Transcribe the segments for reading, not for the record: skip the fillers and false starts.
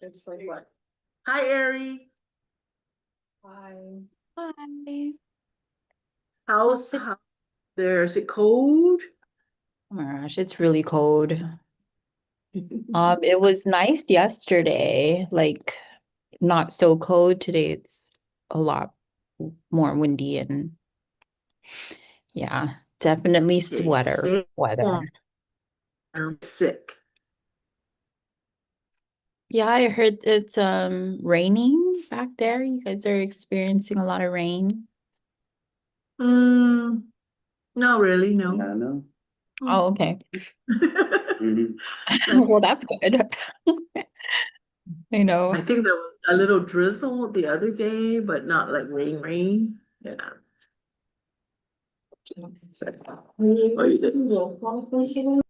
It's like what? Hi, Ari. Hi. Hi. How's there? Is it cold? Oh my gosh, it's really cold. It was nice yesterday, like not so cold. Today it's a lot more windy and yeah, definitely Okay, sweater stay warm. weather. I'm sick. Yeah, I heard it's raining back there. You guys are experiencing a lot of rain. Mm, not really, no. Yeah, no. Oh, okay. Mhm. Like, Well, that's good. I I know. think there was a little drizzle the other day, but not like rain. Yeah. So, oh, you didn't?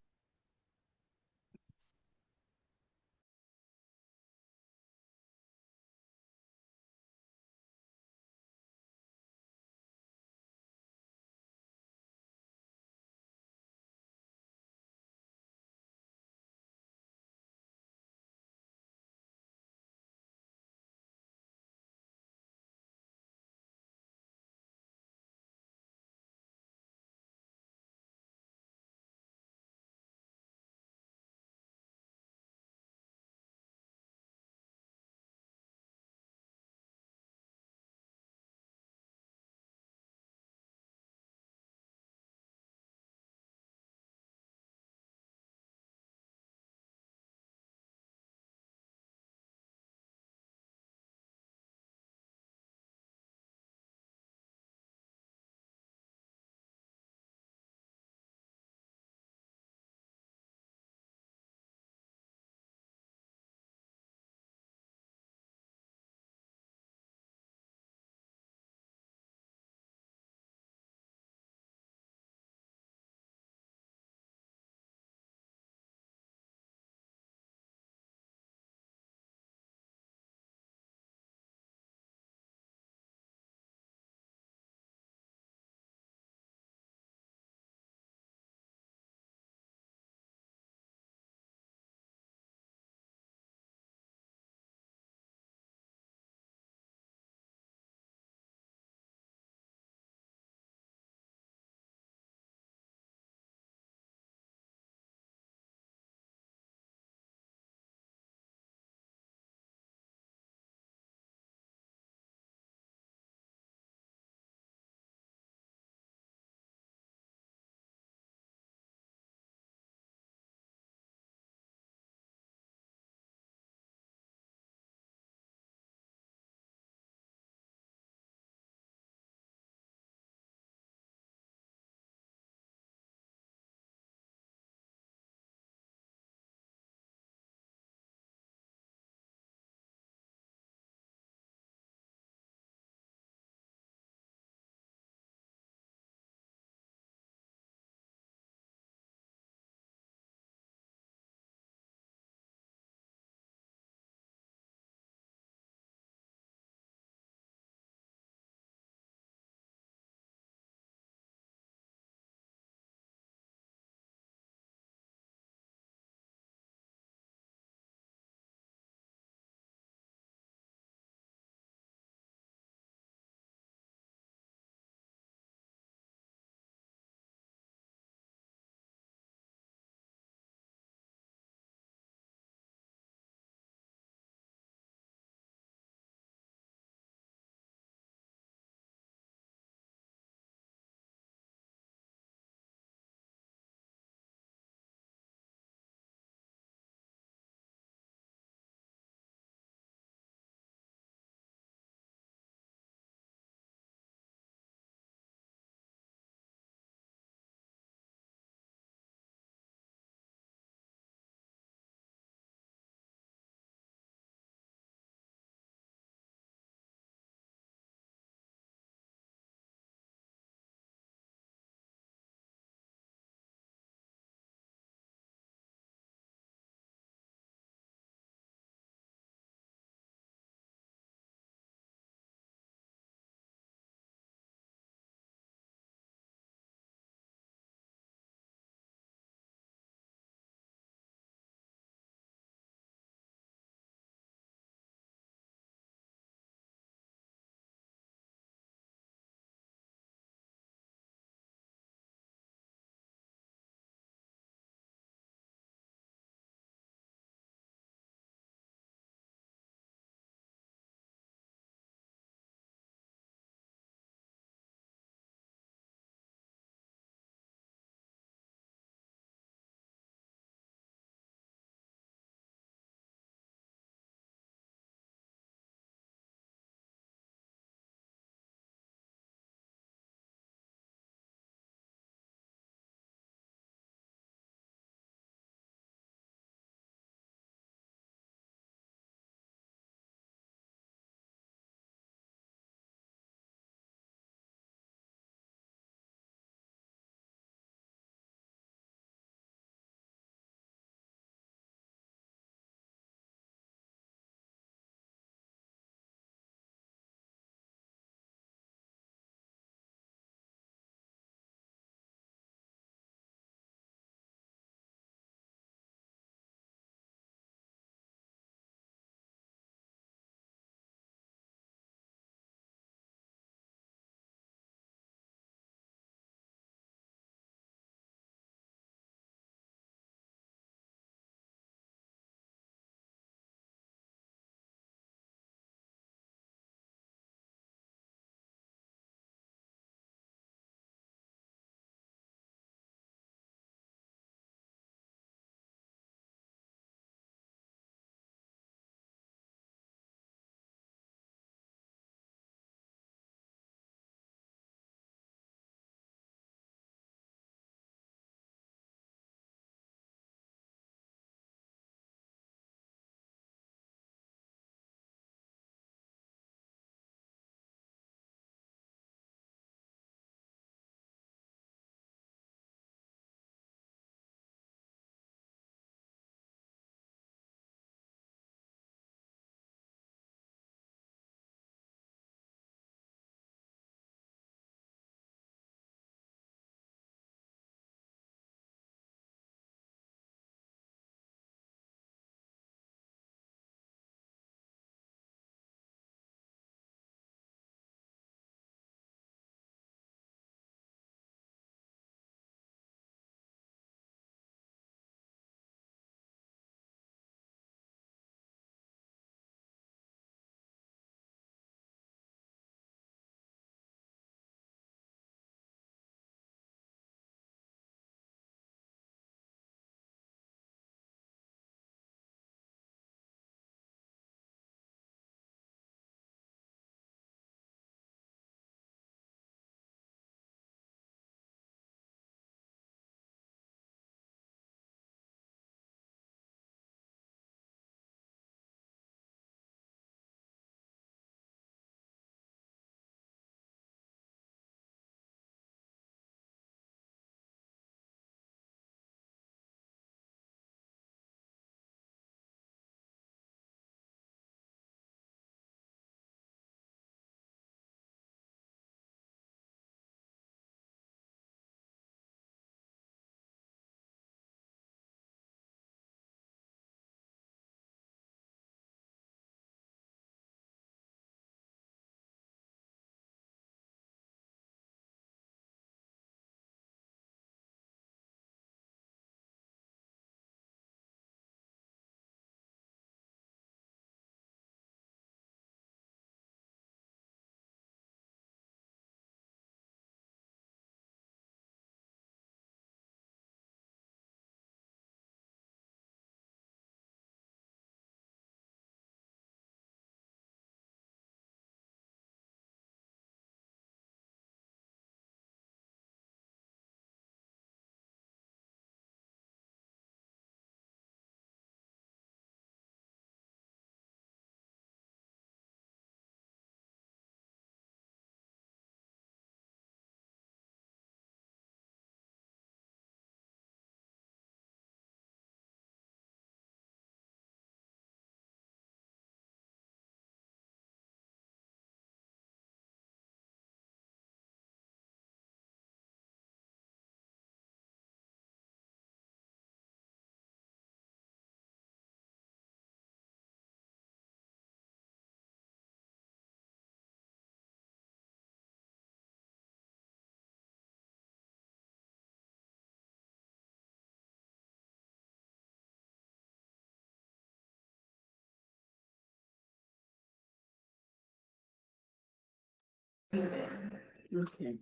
Okay.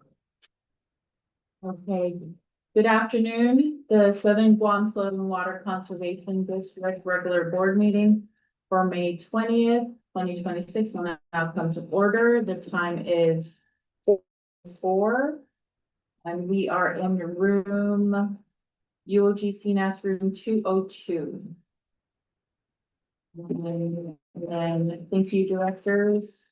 Okay, good afternoon. The Southern Guam Soil and Water Conservation District regular board meeting for May 20th, 2026 will now come to order. The time is 4, and we are in the room UOG CNAS room 202. And thank you, directors,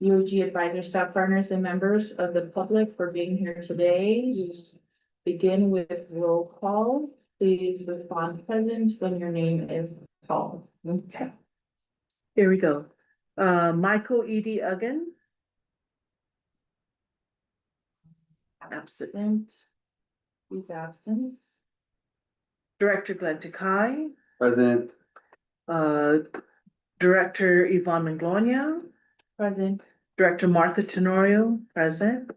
UOG advisor, staff partners, and members of the public for being here today. We begin with roll call. Please respond present when your name is called. Okay. Here we go. Michael E.D. Uggan. Absent. Absent. Who's absent? Director Glenn Takai. Present. Director Yvonne Manglonia. Present. Director Martha Tenorio, present.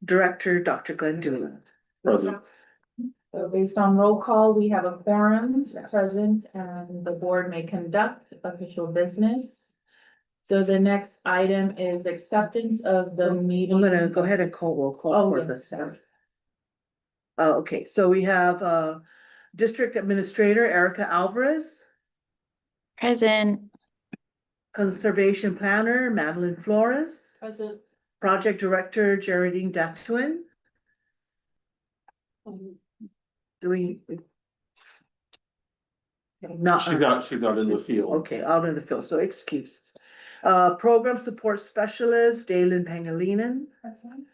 Director Dr. Glenn Doolan. Present. So based on roll call, we have a quorum Yes. present and the board may conduct official business. So the next item is acceptance of the meeting. I'm gonna go ahead and roll call Oh, for yes, this. sorry. Okay, so we have District Administrator Erica Alvarez, Present. Conservation Planner Madeline Flores, Present. Project Director Geraldine Datuin. Do we? Not. She's out in the field. Okay, out in the field, so excused. Program Support Specialist Dalen Pangilinan, Present.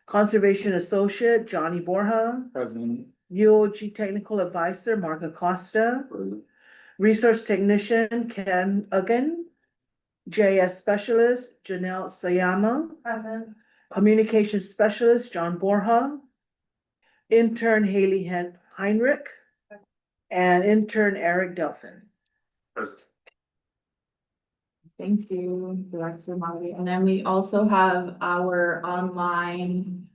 Conservation Associate Johnny Borja, Present. UOG Technical Advisor Mark Acosta, Present. Resource Technician Ken Uggan, JS Specialist Janelle Sayama, Present. Communication Specialist John Borja, Intern Haley Heinrich, and Intern Eric Delphin. Present. Thank you, Director Marty. And then we also have our online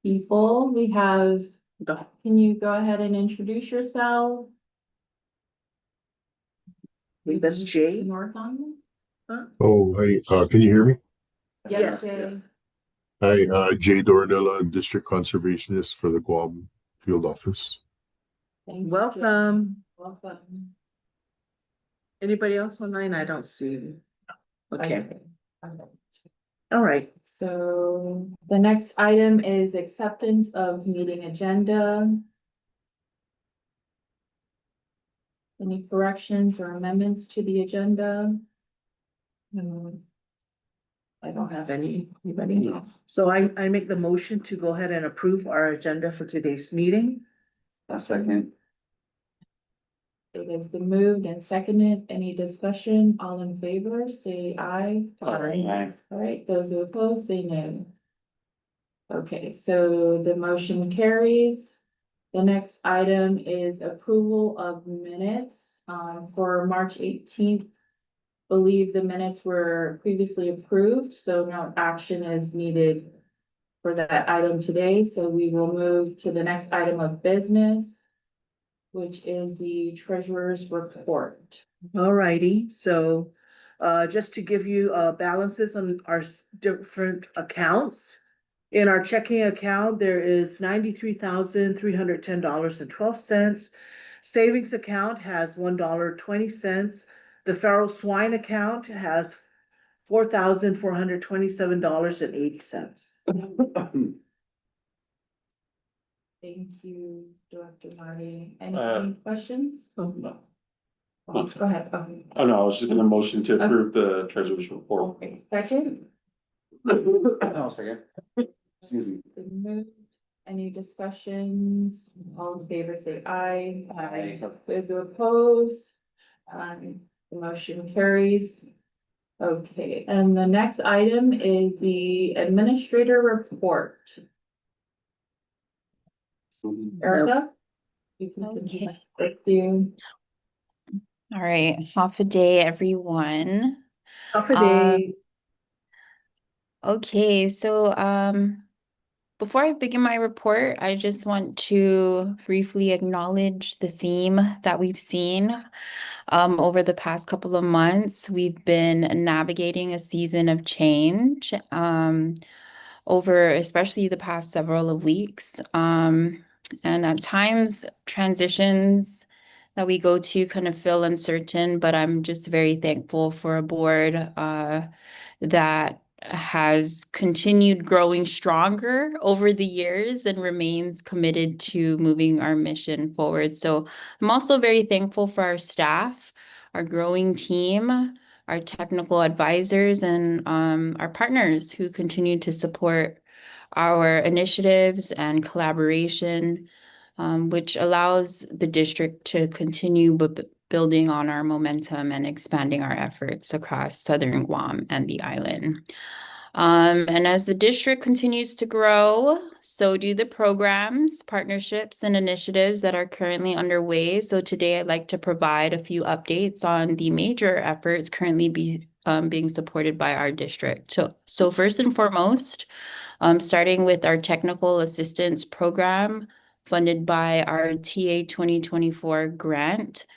people. We have, can you go ahead and introduce yourself? I think that's Jay. North on? Oh, hey, can you hear me? Yes. Jay. Hi, Jay Dornella, District Conservationist for the Guam Field Office. Thank you, Jay. Welcome. Welcome. Anybody else online? I don't see. Okay, Okay. all right. So the next item is acceptance of meeting agenda. Any corrections or amendments to the agenda? I don't have anybody. So I make the motion to go ahead and approve our agenda for today's meeting. A second. It has been moved and seconded. Any discussion? All in favor, say aye. Aye. All right, those who oppose, say no. Okay, so the motion carries. The next item is approval of minutes, for March 18th. Believe the minutes were previously approved, so no action is needed for that item today. So we will move to the next item of business, which is the treasurer's report. All righty, so just to give you balances on our different accounts. In our checking account, there is $93,310.12. Savings account has $1.20. The feral swine account has $4,427.80. Thank you, Director Marty. Any Uh, questions? No. Go ahead. Oh, no, I was just gonna motion to approve the treasurer's report. Okay, second. No, second. Excuse me. Been moved. Any discussions? All in favor, say aye. Aye. Those who oppose, the motion carries. Okay, and the next item is the administrator report. Erica? You can continue. Okay. Thank you. All right. Half a day, everyone. Half a day. Okay, so before I begin my report, I just want to briefly acknowledge the theme that we've seen over the past couple of months. We've been navigating a season of change over especially the past several of weeks. And at times, transitions that we go to kind of feel uncertain, but I'm just very thankful for a board that has continued growing stronger over the years and remains committed to moving our mission forward. So I'm also very thankful for our staff, our growing team, our technical advisors, and our partners who continue to support our initiatives and collaboration, which allows the district to continue building on our momentum and expanding our efforts across Southern Guam and the island. And as the district continues to grow, so do the programs, partnerships, and initiatives that are currently underway. So today I'd like to provide a few updates on the major efforts currently being supported by our district. So first and foremost, starting with our technical assistance program funded by our TA 2024 grant.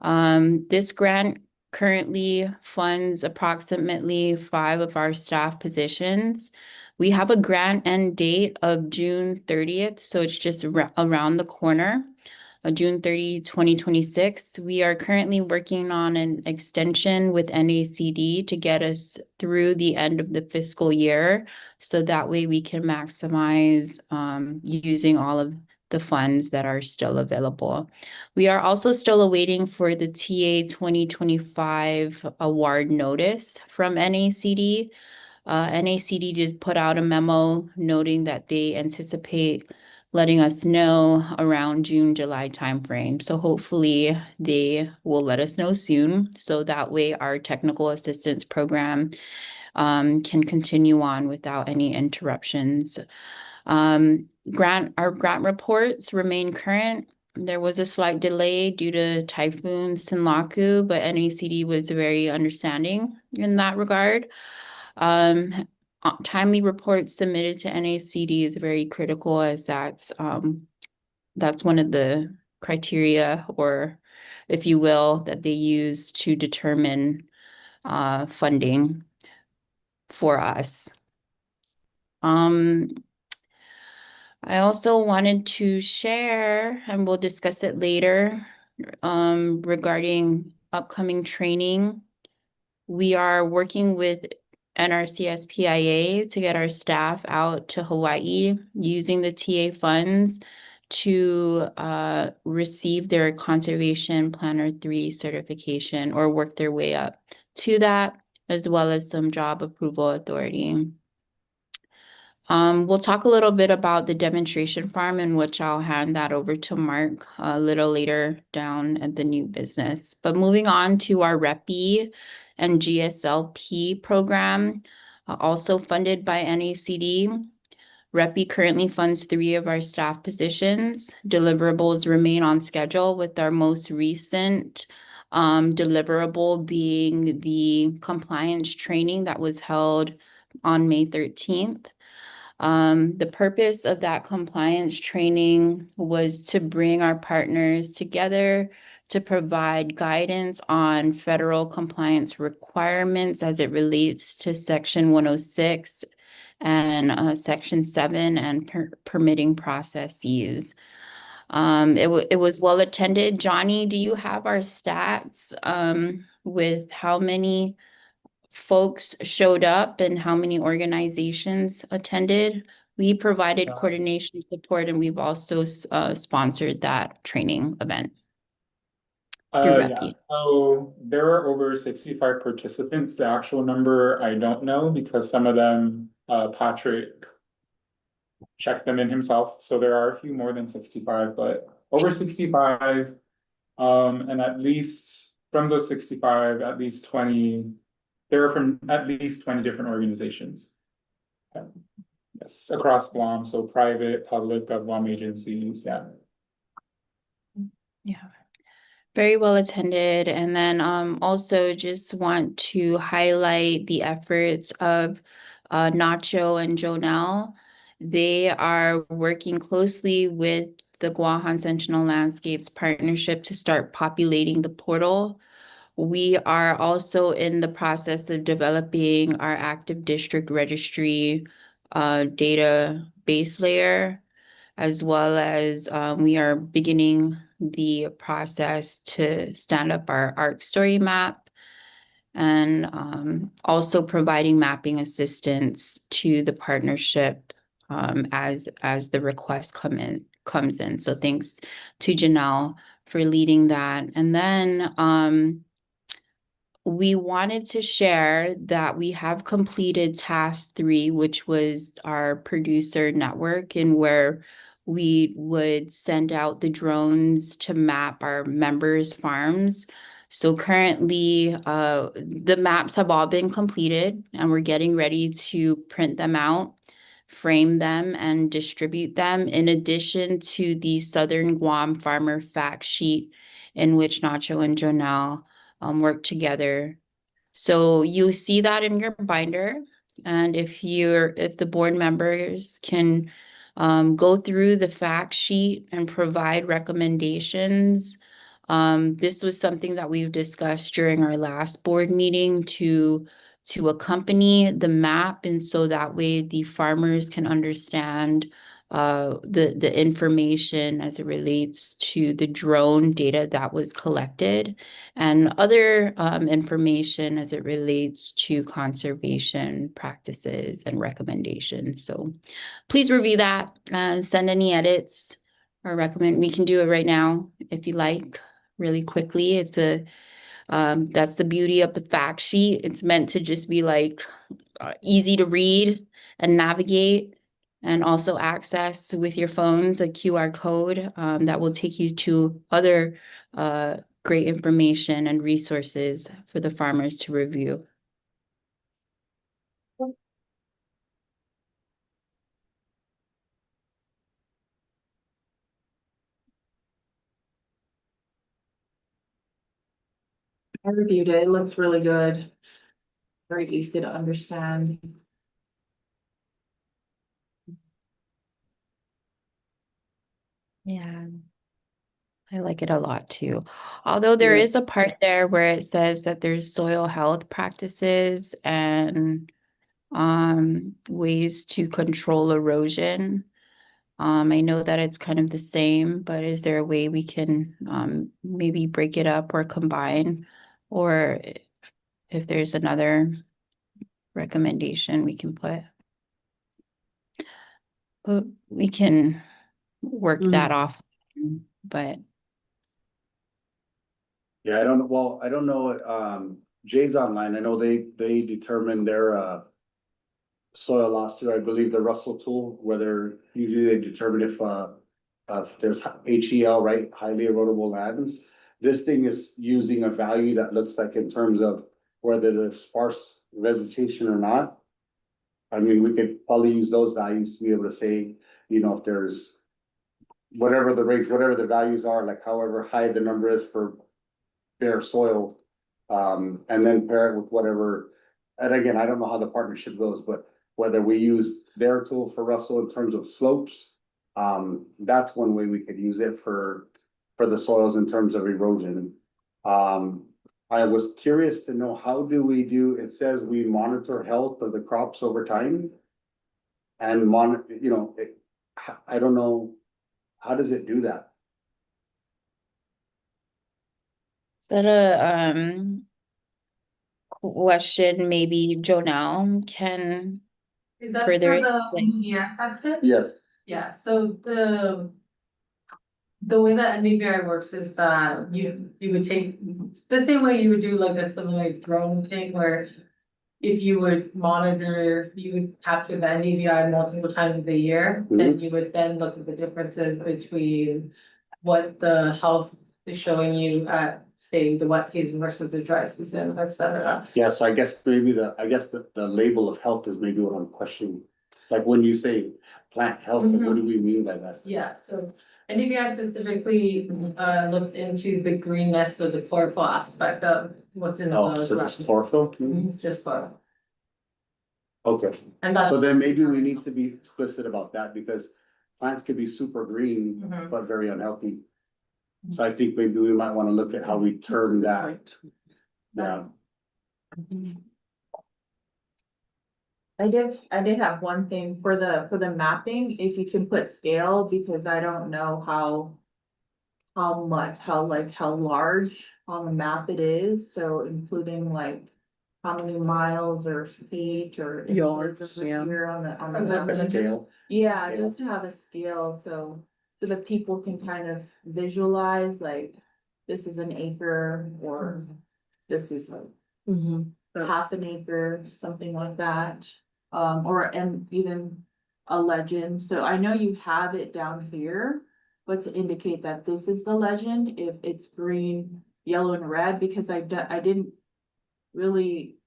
This grant currently funds approximately 5 of our staff positions. We have a grant end date of June 30th, so it's just around the corner. June 30, 2026. We are currently working on an extension with NACD to get us through the end of the fiscal year, so that way we can maximize using all of the funds that are still available. We are also still awaiting for the TA 2025 award notice from NACD. NACD did put out a memo noting that they anticipate letting us know around June, July timeframe. So hopefully they will let us know soon, so that way our technical assistance program can continue on without any interruptions. Our grant reports remain current. There was a slight delay due to Typhoon Sinlaku, but NACD was very understanding in that regard. Timely reports submitted to NACD is very critical, as that's one of the criteria, or if you will, that they use to determine funding for us. I also wanted to share, and we'll discuss it later, regarding upcoming training. We are working with NRCS-PIA to get our staff out to Hawaii using the TA funds to receive their Conservation Planner 3 certification, or work their way up to that, as well as some job approval authority. We'll talk a little bit about the demonstration farm, in which I'll hand that over to Mark a little later down at the new business. But moving on to our REPI and GSLP program, also funded by NACD. REPI currently funds 3 of our staff positions. Deliverables remain on schedule, with our most recent deliverable being the compliance training that was held on May 13th. The purpose of that compliance training was to bring our partners together to provide guidance on federal compliance requirements as it relates to Section 106 and Section 7 and permitting processes. It was well attended. Johnny, do you have our stats with how many folks showed up and how many organizations attended? We provided coordination support, and we've also sponsored that training event. Yeah, so there were over 65 participants. The actual number I don't know, because some of them Patrick checked them in himself. So there are a few more than 65, but over 65. And at least from those 65, at least 20, they're from at least 20 different organizations. Yes, across Guam, so private, public, Guam agencies, yeah. Yeah. Very well attended. And then also just want to highlight the efforts of Nacho and Jonelle They are working closely with the Guahan Sentinel Landscapes Partnership to start populating the portal. We are also in the process of developing our active district registry database layer, as well as we are beginning the process to stand up our ARC story map, and also providing mapping assistance to the partnership as the request comes in. So thanks to Janelle for leading that. And then we wanted to share that we have completed task 3, which was our producer network, and where we would send out the drones to map our members' farms. So currently, the maps have all been completed, and we're getting ready to print them out, frame them, and distribute them, in addition to the Southern Guam Farmer Fact Sheet, in which Nacho and Jonelle work together. So you see that in your binder. And if the board members can go through the fact sheet and provide recommendations. This was something that we've discussed during our last board meeting to accompany the map, and so that way the farmers can understand the information as it relates to the drone data that was collected, and other information as it relates to conservation practices and recommendations. So please review that and send any edits or recommend. We can do it right now if you like, really quickly. That's the beauty of the fact sheet. It's meant to just be like easy to read and navigate, and also access with your phones a QR code that will take you to other great information and resources for the farmers to review. I reviewed it. It looks really good. Very easy to understand. Yeah, I like it a lot too. Although there is a part there where it says that there's soil health practices and ways to control erosion. I know that it's kind of the same, but is there a way we can maybe break it up or combine? Or if there's another recommendation we can put? But we can work that off, but Yeah, I don't know. Well, I don't know. Jay's online. I know they determine their soil loss through, I believe, the Russell tool, whether usually they determine if there's HEL, right, highly erodible lands. This thing is using a value that looks like in terms of whether there's sparse vegetation or not. I mean, we could probably use those values to be able to say, you know, if there's whatever the range, whatever the values are, like however high the number is for bare soil. And then pair it with whatever, and again, I don't know how the partnership goes, but whether we use their tool for Russell in terms of slopes. That's one way we could use it for the soils in terms of erosion. I was curious to know, how do we do, it says we monitor health of the crops over time. And I don't know, how does it do that? is that a question maybe Jonelle can Is that further for the explain? NDVI section? Yes. Yeah, so the way that NDVI works is that you would take, the same way you would do like a similar drone thing where if you would monitor, you would capture the NDVI multiple times a year, then you would then look at the differences between what the health is showing you at, say, the wet season versus the dry season, et cetera. Yeah, so I guess maybe the label of health is maybe what I'm questioning. Like when you say plant health, like, what do we mean by that? Yeah, so NDVI specifically looks into the greenness or the chlorophyll aspect of what's in Oh, the so just chlorophyll? Just chlorophyll. Okay, And that's. so then maybe we need to be explicit about that because plants could be super green, Mhm. but very unhealthy. So I think maybe we might wanna look at how we term that, yeah. I did have one thing for the mapping, if you can put scale, because I don't know how much, how large on the map it is, so including like how many miles or feet or inches Yards, over yeah. here on the Like map. a scale. Yeah, Scale. just to have a scale, so that people can kind of visualize, like, this is an acre, or this is like Mhm. half an acre, something like that. And even a legend, so I know you have it down here, but to indicate that this is the legend, if it's green, yellow, and red, because I didn't really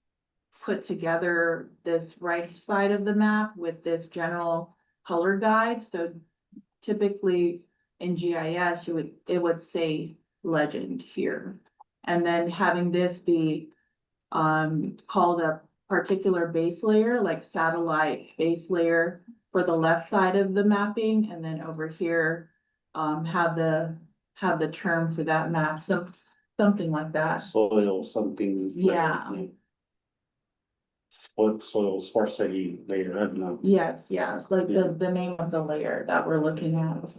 put together this right side of the map with this general color guide, so typically in GIS, it would say legend here. And then having this be called a particular base layer, like satellite base layer for the left side of the mapping, and then over here, have the term for that map, something like that. Soil something. like- Yeah. What soil sparsity layer, I don't know. Yes, yes, like Yeah. the name of the layer that we're looking at.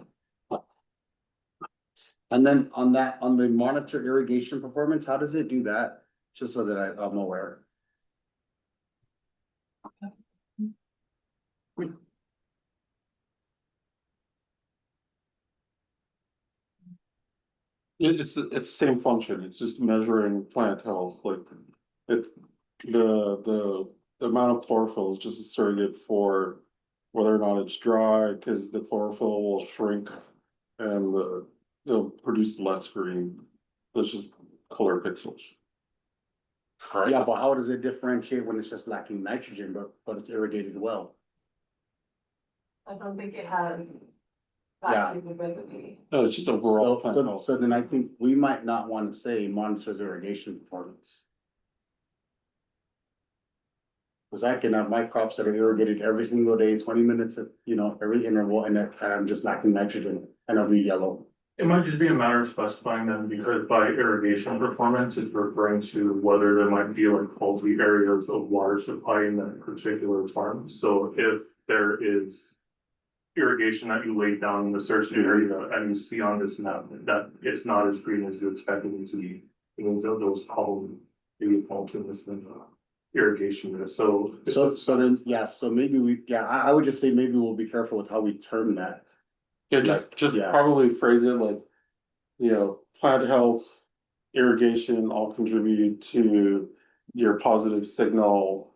And then on the monitor irrigation performance, how does it do that? Just so that I'm aware. It's the same function, it's just measuring plant health, like, it's, the amount of chlorophyll is just a surrogate for whether or not it's dry, cause the chlorophyll will shrink and it'll produce less green. It's just color pixels. Yeah, but how does it differentiate when it's just lacking nitrogen, but it's irrigated well? I don't think it has. Yeah. capability. No, it's just overall plant So health. so then I think we might not want to say monitors irrigation performance. Cause I can have my crops that are irrigated every single day, 20 minutes at, every interval, and I'm just lacking nitrogen and I'll be yellow. It might just be a matter of specifying them, because by irrigation performance, it's referring to whether there might be like faulty areas of water supply in that particular farm. So if there is irrigation that you laid down in a certain area and you see on this map that it's not as green as you expected it to be, it means that those probably be faulty in this irrigation there. So Then, yeah, so maybe I would just say maybe we'll be careful with how we term that. Yeah, just yeah. probably phrase it like, plant health, irrigation all contributed to your positive signal.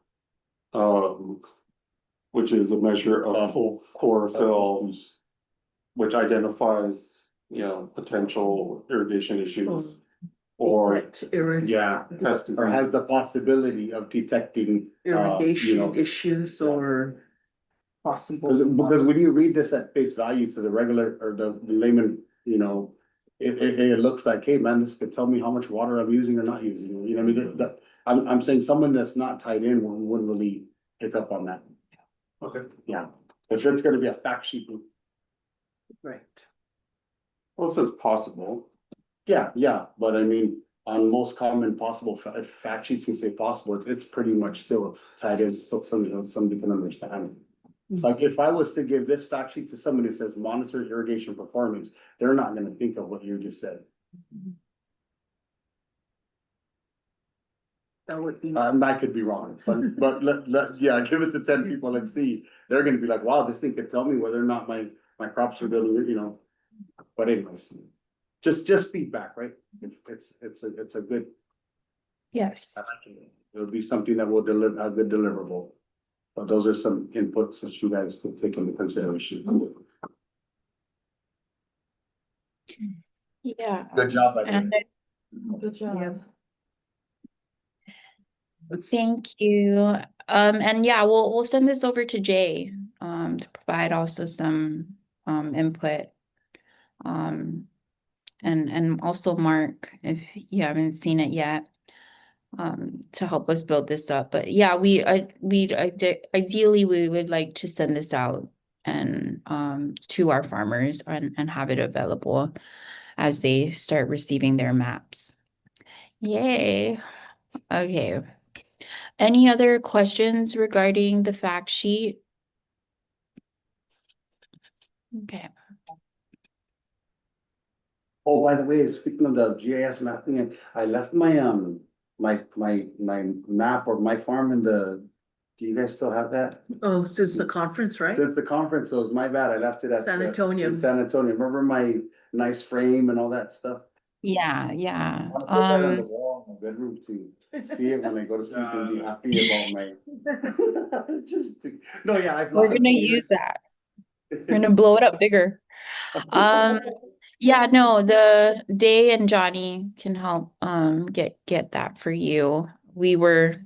Which is a measure of chlorophyll, which identifies, potential irrigation issues. Or Yeah, pesticides. or has the possibility of detecting. Irrigation issues or possible. Because when you read this at face value to the regular or the layman, it looks like, hey, man, this could tell me how much water I'm using or not using, you know what I mean? I'm saying someone that's not tied in wouldn't really pick up on that. Okay. Yeah, if it's gonna be a fact sheet. Right. Well, if it's possible. Yeah, but I mean, on most common possible, if fact sheets can say possible, it's pretty much still tied in, so somebody can understand. Like, if I was to give this fact sheet to somebody that says monitor irrigation performance, they're not gonna think of what you just said. That would be. I could be wrong, but give it to 10 people, let's see, they're gonna be like, wow, this thing could tell me whether or not my crops are doing, but anyways. Just feedback, right? It's a good, Yes. it'll be something that will deliver a good deliverable. But those are some inputs that you guys could take into consideration. Yeah. Good job, by the And way. Good job. thank you. And yeah, we'll send this over to Jay, to provide also some, input. And also Mark, if you haven't seen it yet. to help us build this up. But yeah, ideally we would like to send this out and to our farmers and have it available as they start receiving their maps. Yay. Okay. Any other questions regarding the fact sheet? Okay. Oh, by the way, speaking of the GIS mapping, I left my my map or my farm in the, do you guys still have that? Oh, since the conference, right? Since the conference, so it's my bad, I left it at. San the- Antonio. In San Antonio, remember my nice frame and all that stuff? Yeah, I yeah. wanna put that on the wall in my bedroom to see it when I go to sleep and be happy about my. No, yeah, I've. We're gonna use that. We're gonna blow it up bigger. Yeah, no, the Day and Johnny can help get that for you. We were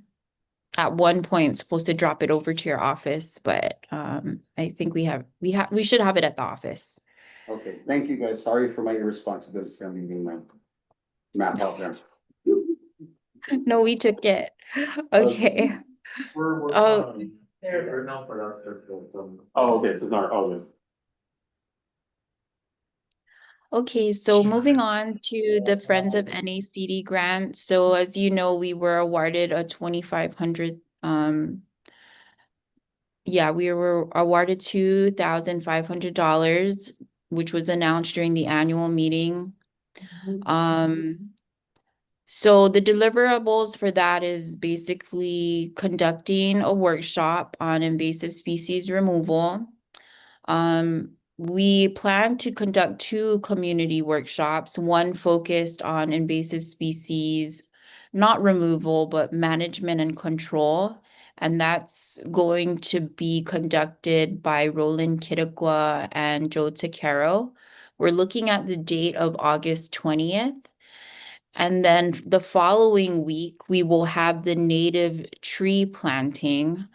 at one point supposed to drop it over to your office, but I think we should have it at the office. Okay, thank you guys, sorry for my irresponsibility, I'm leaving my map out there. No, we took it. Okay. We're Oh, right now for that. Oh, okay, so it's not, oh, okay, so moving on to the Friends of NACD grant. So as you know, we were awarded a 2,500 we were awarded $2,500, which was announced during the annual meeting. So the deliverables for that is basically conducting a workshop on invasive species removal. We plan to conduct 2 community workshops, one focused on invasive species, not removal, but management and control. And that's going to be conducted by Roland Kitakwa and Joe Takero. We're looking at the date of August 20th. And then the following week, we will have the native tree planting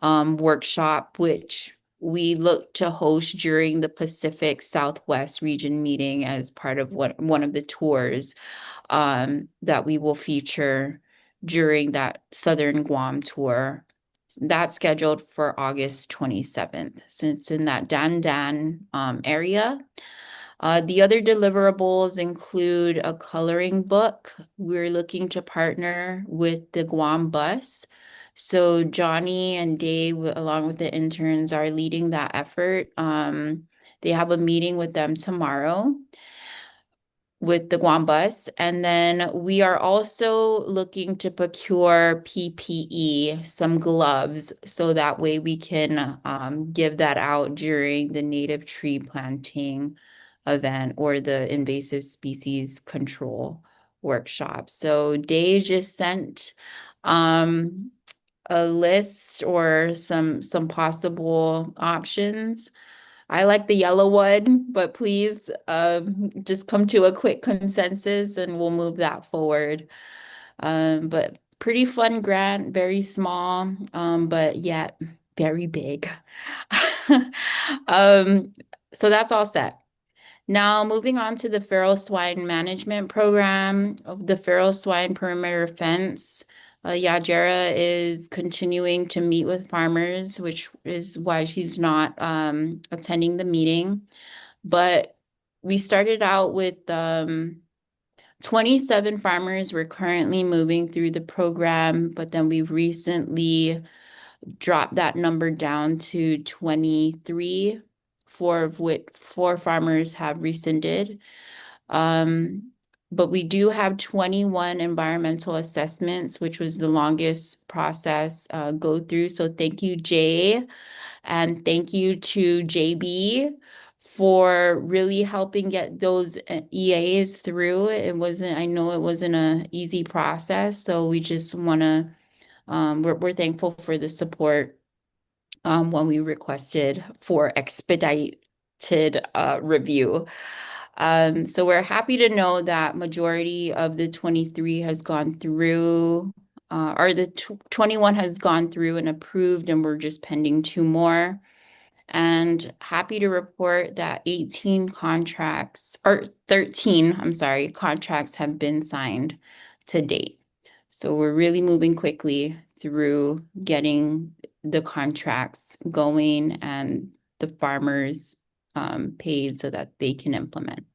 workshop, which we look to host during the Pacific Southwest region meeting as part of one of the tours that we will feature during that Southern Guam tour. That's scheduled for August 27th. So it's in that Dan area. The other deliverables include a coloring book. We're looking to partner with the Guam bus. So Johnny and Dave, along with the interns, are leading that effort. They have a meeting with them tomorrow with the Guam bus. And then we are also looking to procure PPE, some gloves, so that way we can give that out during the native tree planting event or the invasive species control workshop. So Day just sent a list or some possible options. I like the yellow one, but please just come to a quick consensus and we'll move that forward. But pretty fun grant, very small, but yet very big. So that's all set. Now, moving on to the feral swine management program, the feral swine perimeter fence. Yajera is continuing to meet with farmers, which is why she's not attending the meeting. But we started out with 27 farmers. We're currently moving through the program, but then we've recently dropped that number down to 23. 4 of which 4 farmers have rescinded. But we do have 21 environmental assessments, which was the longest process go through. So thank you, Jay, and thank you to JB for really helping get those EAs through. I know it wasn't an easy process. So we just want to, we're thankful for the support when we requested for expedited review. So we're happy to know that majority of the 23 has gone through, or the 21 has gone through and approved, and we're just pending 2 more. And happy to report that 13 contracts have been signed to date. So we're really moving quickly through getting the contracts going and the farmers paid so that they can implement.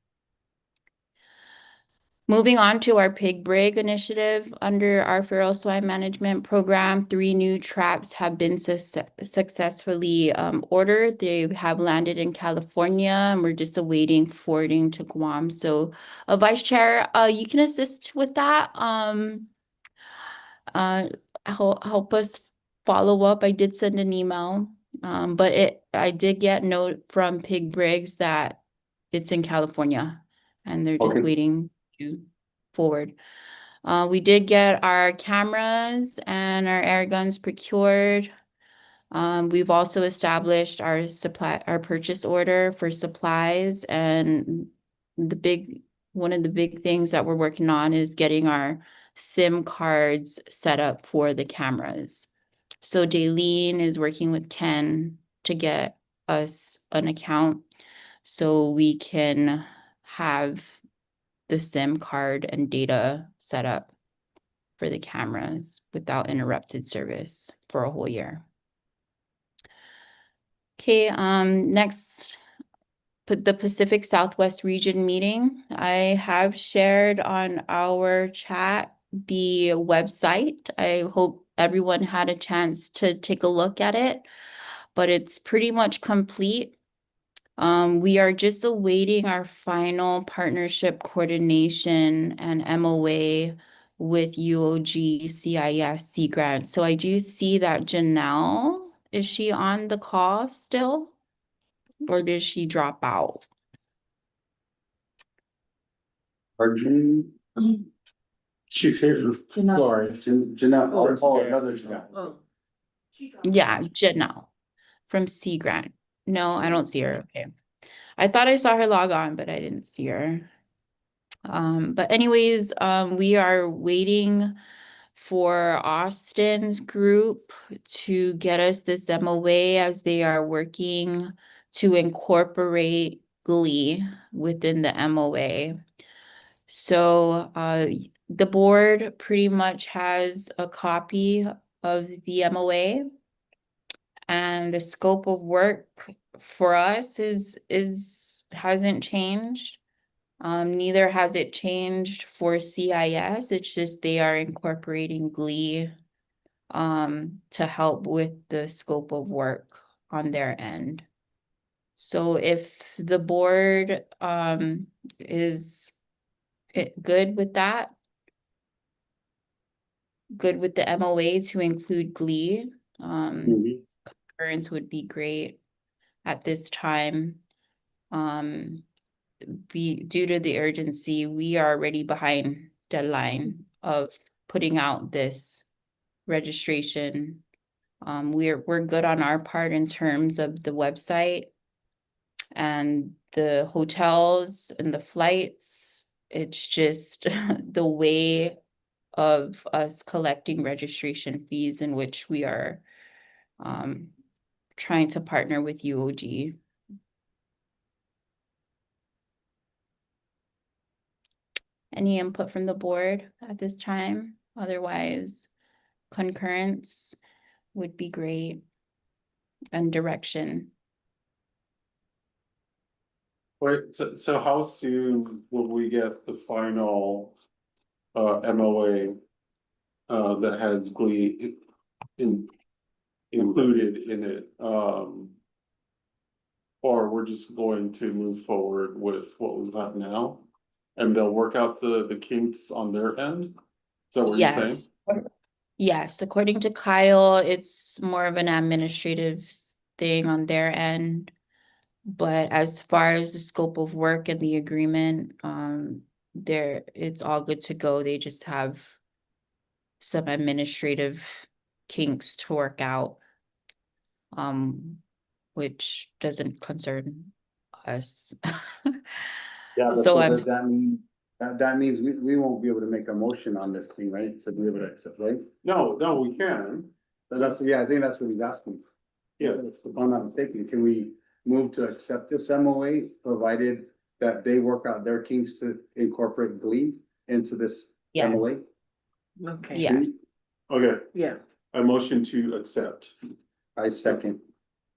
Moving on to our pig brig initiative, under our feral swine management program, 3 new traps have been successfully ordered. They have landed in California, and we're just awaiting forwarding to Guam. So, Vice Chair, you can assist with that. Help us follow up. I did send an email, but I did get note from Pig Briggs that it's in California, and they're just Okay. waiting to forward. We did get our cameras and our air guns procured. We've also established our purchase order for supplies, and one of the big things that we're working on is getting our SIM cards set up for the cameras. So Jaylene is working with Ken to get us an account so we can have the SIM card and data set up for the cameras without interrupted service for a whole year. Okay, next, put the Pacific Southwest region meeting. I have shared on our chat the website. I hope everyone had a chance to take a look at it, but it's pretty much complete. We are just awaiting our final partnership coordination and MOA with UOG CIS Sea Grant. So I do see that Janelle, is she on the call still? Or did she drop out? Arjun, She's here. Flores. Janelle, Oh, another Janelle. Oh, Yeah, Janelle from Sea Grant. No, I don't see her. Okay. I thought I saw her log on, but I didn't see her. But anyways, we are waiting for Austin's group to get us this MOA as they are working to incorporate Glee within the MOA. So the board pretty much has a copy of the MOA, and the scope of work for us hasn't changed. Neither has it changed for CIS. It's just they are incorporating Glee to help with the scope of work on their end. So if the board is good with that, good with the MOA to include Glee, concurrence would be great at this time. Due to the urgency, we are already behind deadline of putting out this registration. We're good on our part in terms of the website and the hotels and the flights. It's just the way of us collecting registration fees, in which we are trying to partner with UOG. Any input from the board at this time? Otherwise, concurrence would be great, and direction. Wait, so how soon will we get the final MOA that has Glee included in it? Or we're just going to move forward with what we've got now? And they'll work out the kinks on their end? Is that what you're saying? Yes, according to Kyle, it's more of an administrative thing on their end. But as far as the scope of work and the agreement, it's all good to go. They just have some administrative kinks to work out, which doesn't concern us. Yeah, So does that mean, that means we won't be able to make a motion on this thing, right? To be able to accept, right? No, we can. Yeah, I think that's what he's asking. Yeah. If I'm not mistaken, can we move to accept this MOA, provided that they work out their kinks to incorporate Glee into this Yeah. MOA? Okay. Yes. Okay, Yeah. I motion to accept. I second.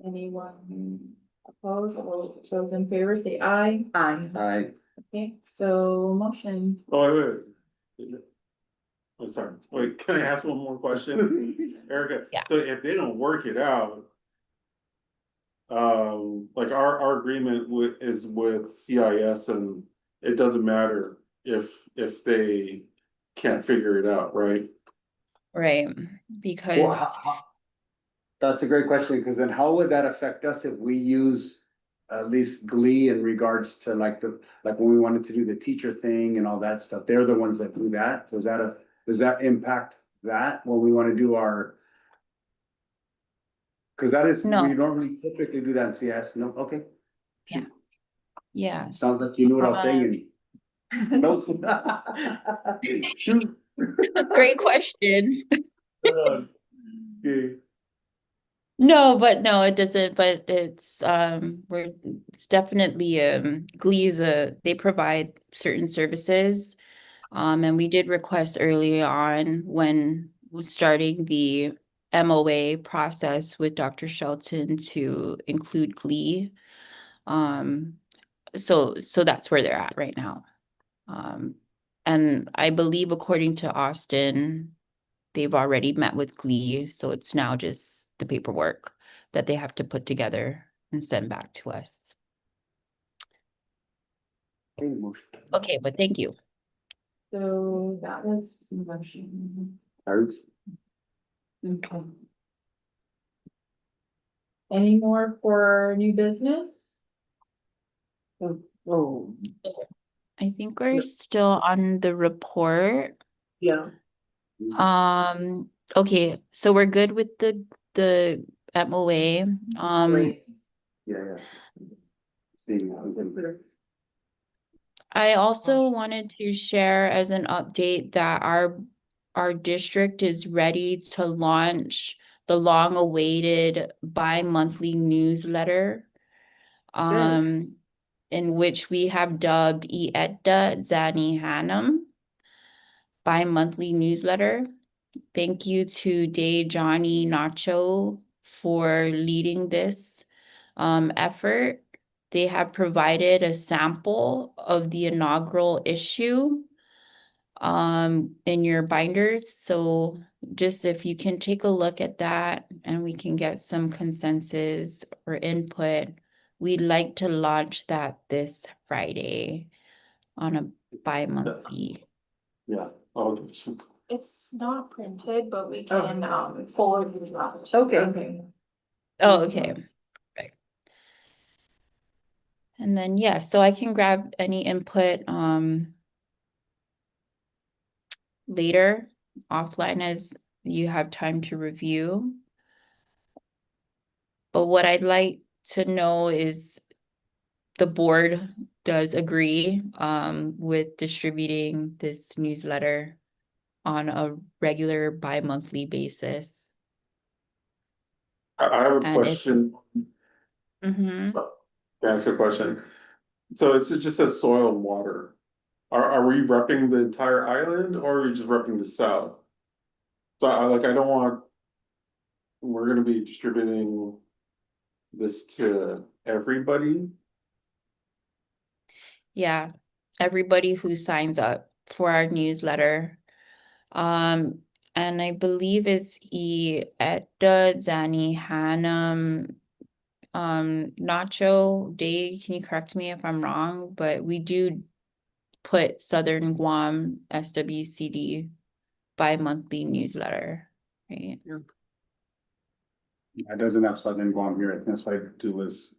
Anyone opposed? All those in favor say aye. Aye. Aye. Okay, so motion. Oh, wait. I'm sorry, wait, can I ask one more question? Erica, Yeah. so if they don't work it out, like our agreement is with CIS and it doesn't matter if they can't figure it out, right? Right, Well, because that's a great question, because then how would that affect us if we use at least Glee in regards to like when we wanted to do the teacher thing and all that stuff? They're the ones that do that. So does that impact that when we want to do our? Because that is, we no, normally typically do that in CS. No, okay. Yeah. yes. Sounds like you knew what I was saying. Nope. Shoot. Great question. Okay. No, but no, it doesn't, but it's definitely Glee's they provide certain services. And we did request early on when was starting the MOA process with Dr. Shelton to include Glee. So that's where they're at right now. And I believe according to Austin, they've already met with Glee, so it's now just the paperwork that they have to put together and send back to us. Okay, but thank you. So that was motion. Cards? Okay. Any more for new business? Oh, I think we're still on the report. yeah. Okay, so we're good with the MOA. Great. Yeah. See, I also wanted to share as an update that our district is ready to launch the long-awaited bi-monthly newsletter, in which we have dubbed Iedda Zani Hanum bi-monthly newsletter. Thank you to Day Johnny Nacho for leading this effort. They have provided a sample of the inaugural issue in your binders. So just if you can take a look at that and we can get some consensus or input, we'd like to launch that this Friday on a bi-monthly. Yeah. Okay. It's not printed, but we can forward it out. Okay. Oh, okay. Right. And then, yeah, so I can grab any input later offline as you have time to review. But what I'd like to know is the board does agree with distributing this newsletter on a regular bi-monthly basis. I have a And question. Mhm. Can I ask a question? So it just says soil and water. Are we repping the entire island or are we just repping the south? So I don't want, we're gonna be distributing this to everybody. Yeah, everybody who signs up for our newsletter. And I believe it's Iedda Zani Hanum Nacho Day. Can you correct me if I'm wrong? But we do put Southern Guam SWCD bi-monthly newsletter, right? it doesn't have Southern Guam here. I think that's why I do is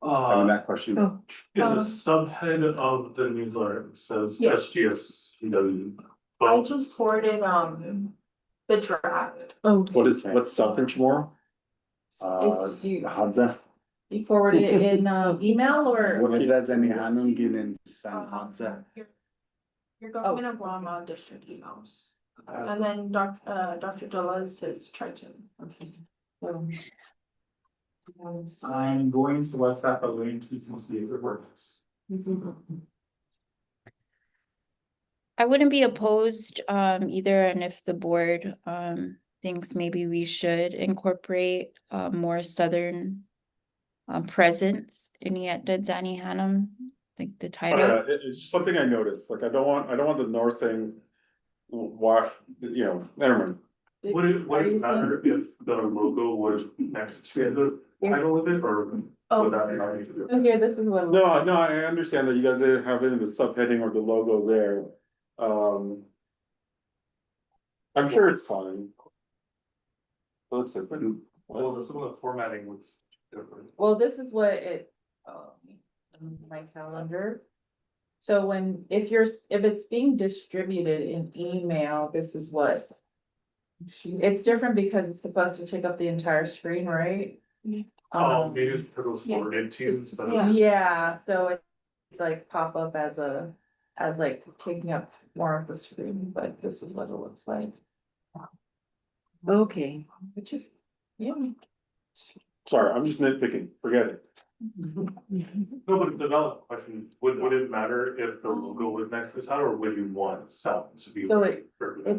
having that question. Is a subhead of the newsletter, it says Yeah. SGSCW. I just forwarded the draft. What's something tomorrow? If you- Hadza. You forwarded it in email or? What does any Hanum ginin San Hadza? Your government of Guam district emails. And then Dr. Dela's is Triton. Okay. I'm going to WhatsApp a link to see if it works. I wouldn't be opposed either, and if the board thinks maybe we should incorporate more southern presence in Yetda Zanihanam, like the Oh, title. yeah, it's just something I noticed, like, I don't want the north saying, why, you know, never mind. Would Are you it matter if the logo was next to the title of it, or would that not need to do? So here, this is what. No, I understand that you guys have it in the subheading or the logo there. I'm sure it's fine. Looks like, Well, some of the formatting was different. Well, this is what it, my calendar. So if it's being distributed in email, this is what. It's different because it's supposed to take up the entire screen, right? Oh, maybe it's because it was forwarded to you instead of. Yeah, so it like pop up as like taking up more of the screen, but this is what it looks like, Okay. which is, yeah. sorry, I'm just nitpicking, forget it. No, but it's a valid question. Would it matter if the logo was next to the title, or would you want sound to be? So it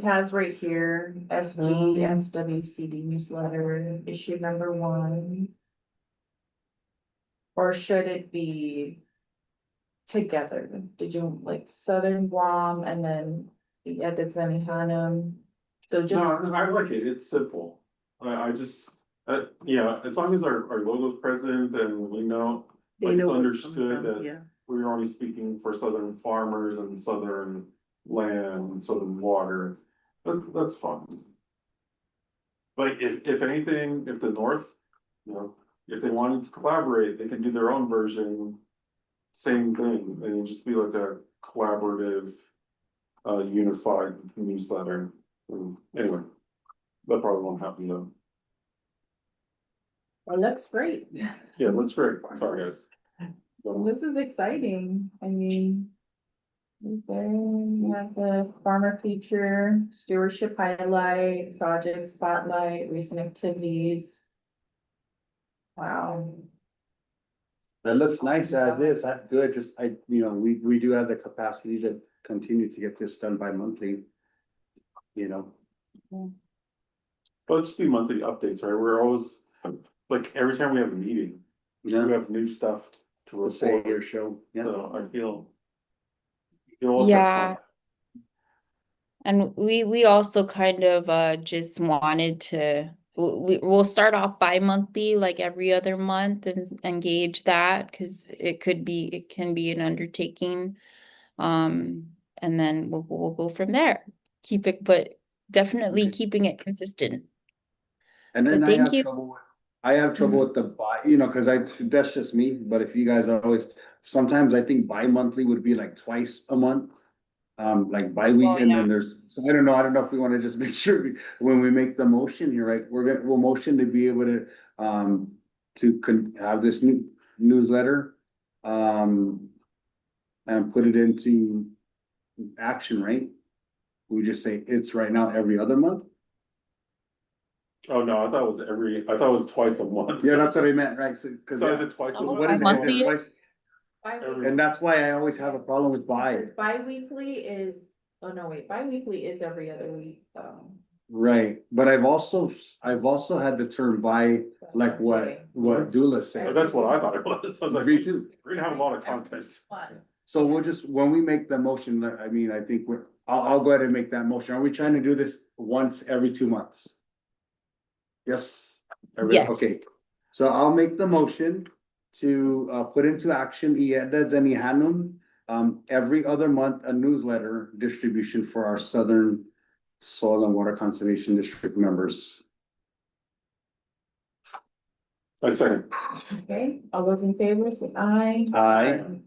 has right here, SWCD newsletter, issue number 1. Or should it be together? Did you like Southern Guam and then the Edits and Hanum? So just. No, I like it, it's simple. I just, yeah, as long as our logo's present and we know, They like, it's know what's understood coming from, that yeah. we're only speaking for southern farmers and southern land and southern water, that's fine. Like, if anything, if the north, you know, if they wanted to collaborate, they can do their own version. Same thing, and it'll just be like a collaborative, unified newsletter. Anyway, that probably won't happen though. Well, looks great. Yeah, it looks great, sorry guys. This is exciting. I mean. There you have the farmer feature, stewardship highlight, project spotlight, recent activities. Wow. That looks nice as is, that's good, just we do have the capacity to continue to get this done bi-monthly. You know, Well, just be monthly updates, right? We're always, like, every time we have a meeting, we have new stuff to to say report, your show, yeah. so I feel. you always have Yeah. fun. And we also kind of just wanted to we'll start off bi-monthly, like every other month, and engage that because it can be an undertaking. And then we'll go from there. But definitely Okay. keeping it consistent. And then But I thank have you. trouble with the cause that's just me, but if you guys sometimes I think bi-monthly would be like twice a month. Like bi-week, and then so I don't know if we wanna just make sure when we make the motion here, right, we'll motion to be able to, have this new newsletter. And put it into action, right? We just say it's right now every other month. Oh, no, I thought it was twice a month. Yeah, that's what I meant, right? So, cause So is it twice a Oh, month? what is it? monthly? Is it twice? Bi-weekly. And that's why I always have a problem with bi. Bi-weekly is, oh no, wait, bi-weekly is every other week, Right, but I've also had the term bi, like what Dula Oh, said. that's what I thought it was. I was like, Me too. we're gonna have a lot of content. So we'll just, when we make the motion, I mean, I think I'll go ahead and make that motion. Are we trying to do this once every 2 months? Yes? Yes. Okay, so I'll make the motion to put into action Ieda Zenihanum, every other month, a newsletter distribution for our Southern Soil and Water Conservation District members. I second. Okay, all those in favor, say aye. Aye.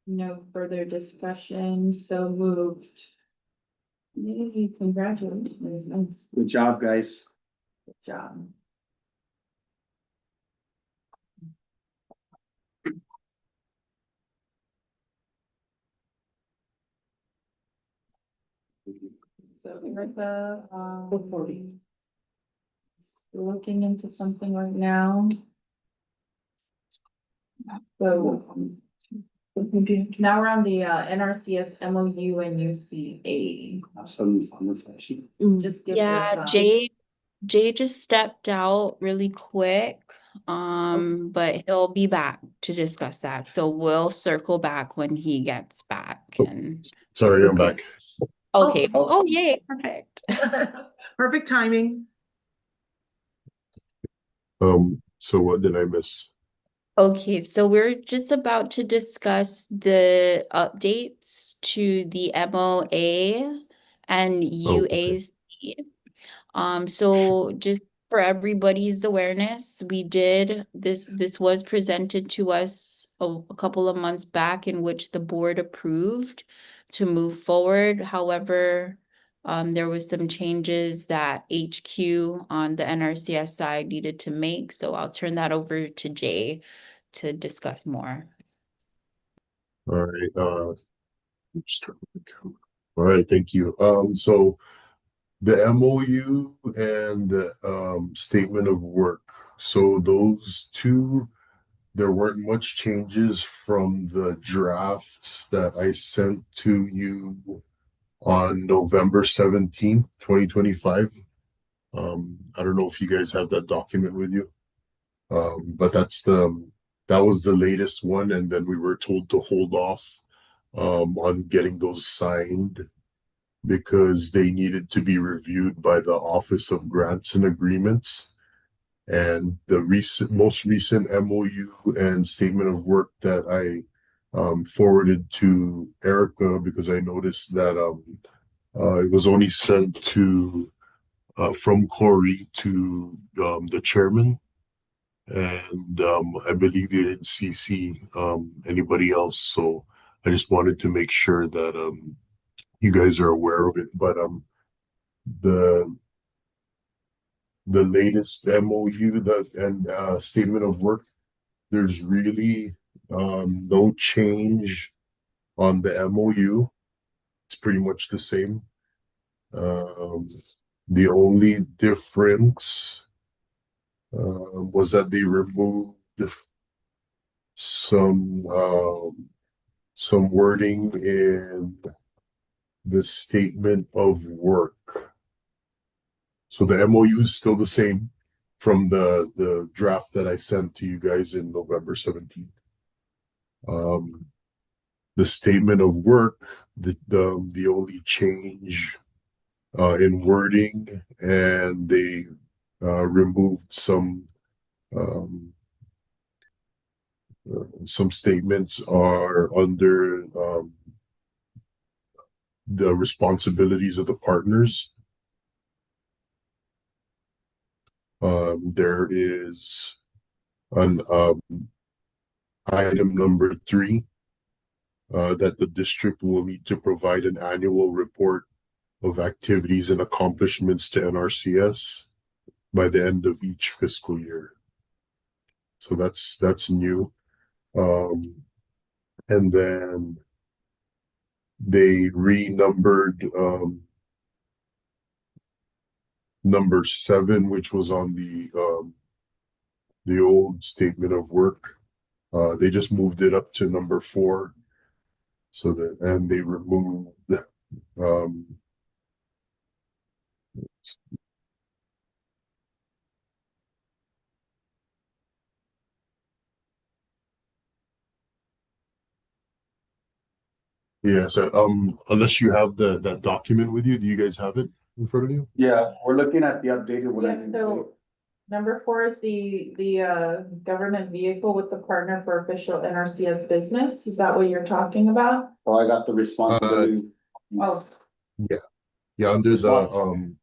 No further discussion, so moved. Yay, congratulations, nice Good job, guys. job. So Erica, 40. Looking into something right now. So Now we're on the NRCS MOU and UCA. Just give Yeah, your, Jay just stepped out really quick. But he'll be back to discuss that. So we'll circle back when he gets back and Sorry, I'm back. okay. Oh. Oh, yay, perfect. Perfect timing. So what did I miss? Okay, so we're just about to discuss the updates to the MOA and Oh, okay. UAC. So just for everybody's awareness, this was presented to us a couple of months back in which the board approved to move forward. However, there was some changes that HQ on the NRCS side needed to make, so I'll turn that over to Jay to discuss more. All right, just turn the camera. All right, thank you. So the MOU and the statement of work. So those two, there weren't much changes from the drafts that I sent to you on November 17th, 2025. I don't know if you guys have that document with you. But that was the latest one, and then we were told to hold off on getting those signed because they needed to be reviewed by the Office of Grants and Agreements. And the most recent MOU and statement of work that I forwarded to Erica, because I noticed that it was only sent to from Corey to the chairman, and I believe you didn't CC anybody else. So I just wanted to make sure that you guys are aware of it. But the latest MOU and statement of work, there's really no change on the MOU. It's pretty much the same. The only difference was that they removed some wording in the statement of work. So the MOU is still the same from the draft that I sent to you guys in November 17th. The statement of work, the only change in wording, and they removed some statements are under the responsibilities of the partners. There is an item number 3 that the district will need to provide an annual report of activities and accomplishments to NRCS by the end of each fiscal year. So that's new. And then they renumbered number 7, which was on the old statement of work. They just moved it up to number 4. So that, and they removed yeah, so unless you have that document with you, do you guys have it in front of you? Yeah, we're looking at the updated one. Yeah, so number 4 is the government vehicle with the partner for official NRCS business. Is that what you're talking about? Oh, I got the responsibility. Oh, Yeah, under the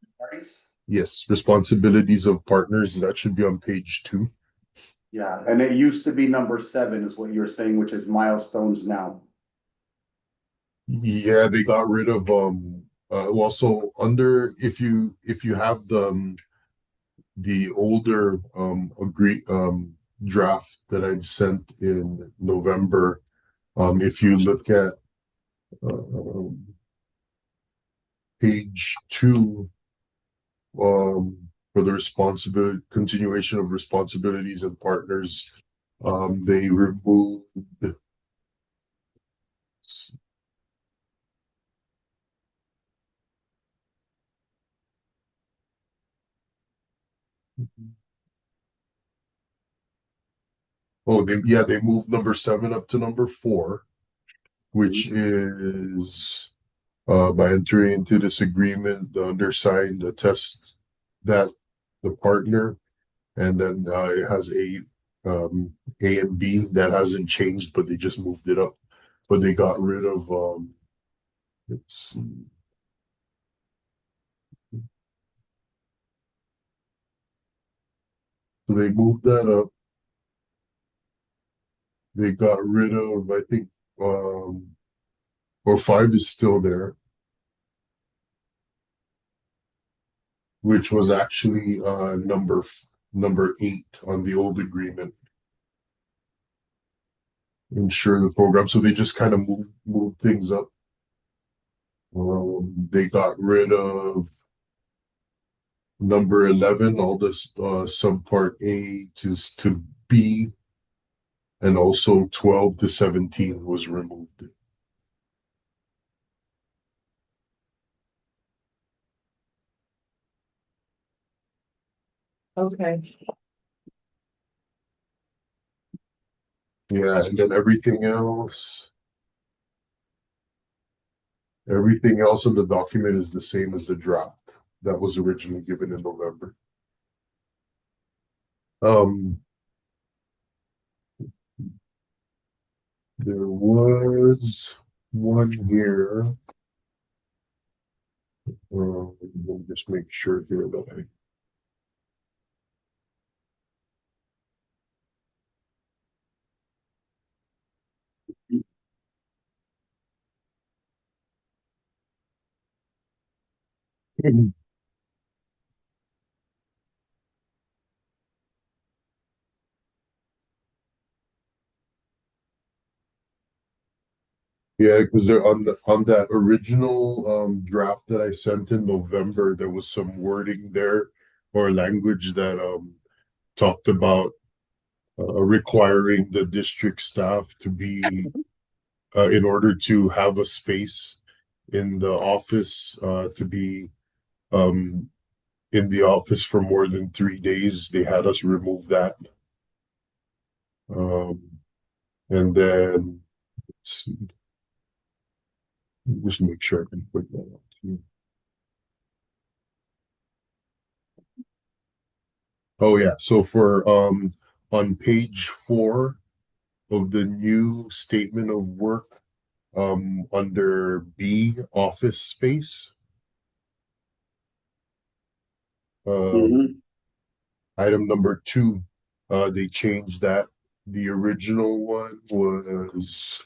yes, responsibilities of partners, that should be on page 2. Yeah, and it used to be number 7 is what you're saying, which is milestones now. Yeah, they got rid of well, so under if you have the older draft that I'd sent in November, if you look at page 2, for the continuation of responsibilities and partners, they removed Oh, they moved number 7 up to number 4, which is by entering into this agreement, the undersigned attests that the partner, and then it has A and B that hasn't changed, but they just moved it up. But they got rid of let's see. So they moved that up. They got rid of, I think, or 5 is still there, which was actually number 8 on the old agreement. Ensure the program. So they just kind of moved things up. They got rid of number 11, all this subpart A to B, and also 12 to 17 was removed. Okay, Yeah, and then everything else in the document is the same as the draft that was originally given in November. There was one here. Let me just make sure here that I. Yeah, because they're on that original draft that I sent in November, there was some wording there or language that talked about requiring the district staff to be in order to have a space in the office to be um in the office for more than 3 days. They had us remove that. Um and then let's see, just make sure I can put that up too. Oh yeah, so for on page 4 of the new statement of work, under B, office space, item number 2, they changed that. The original one was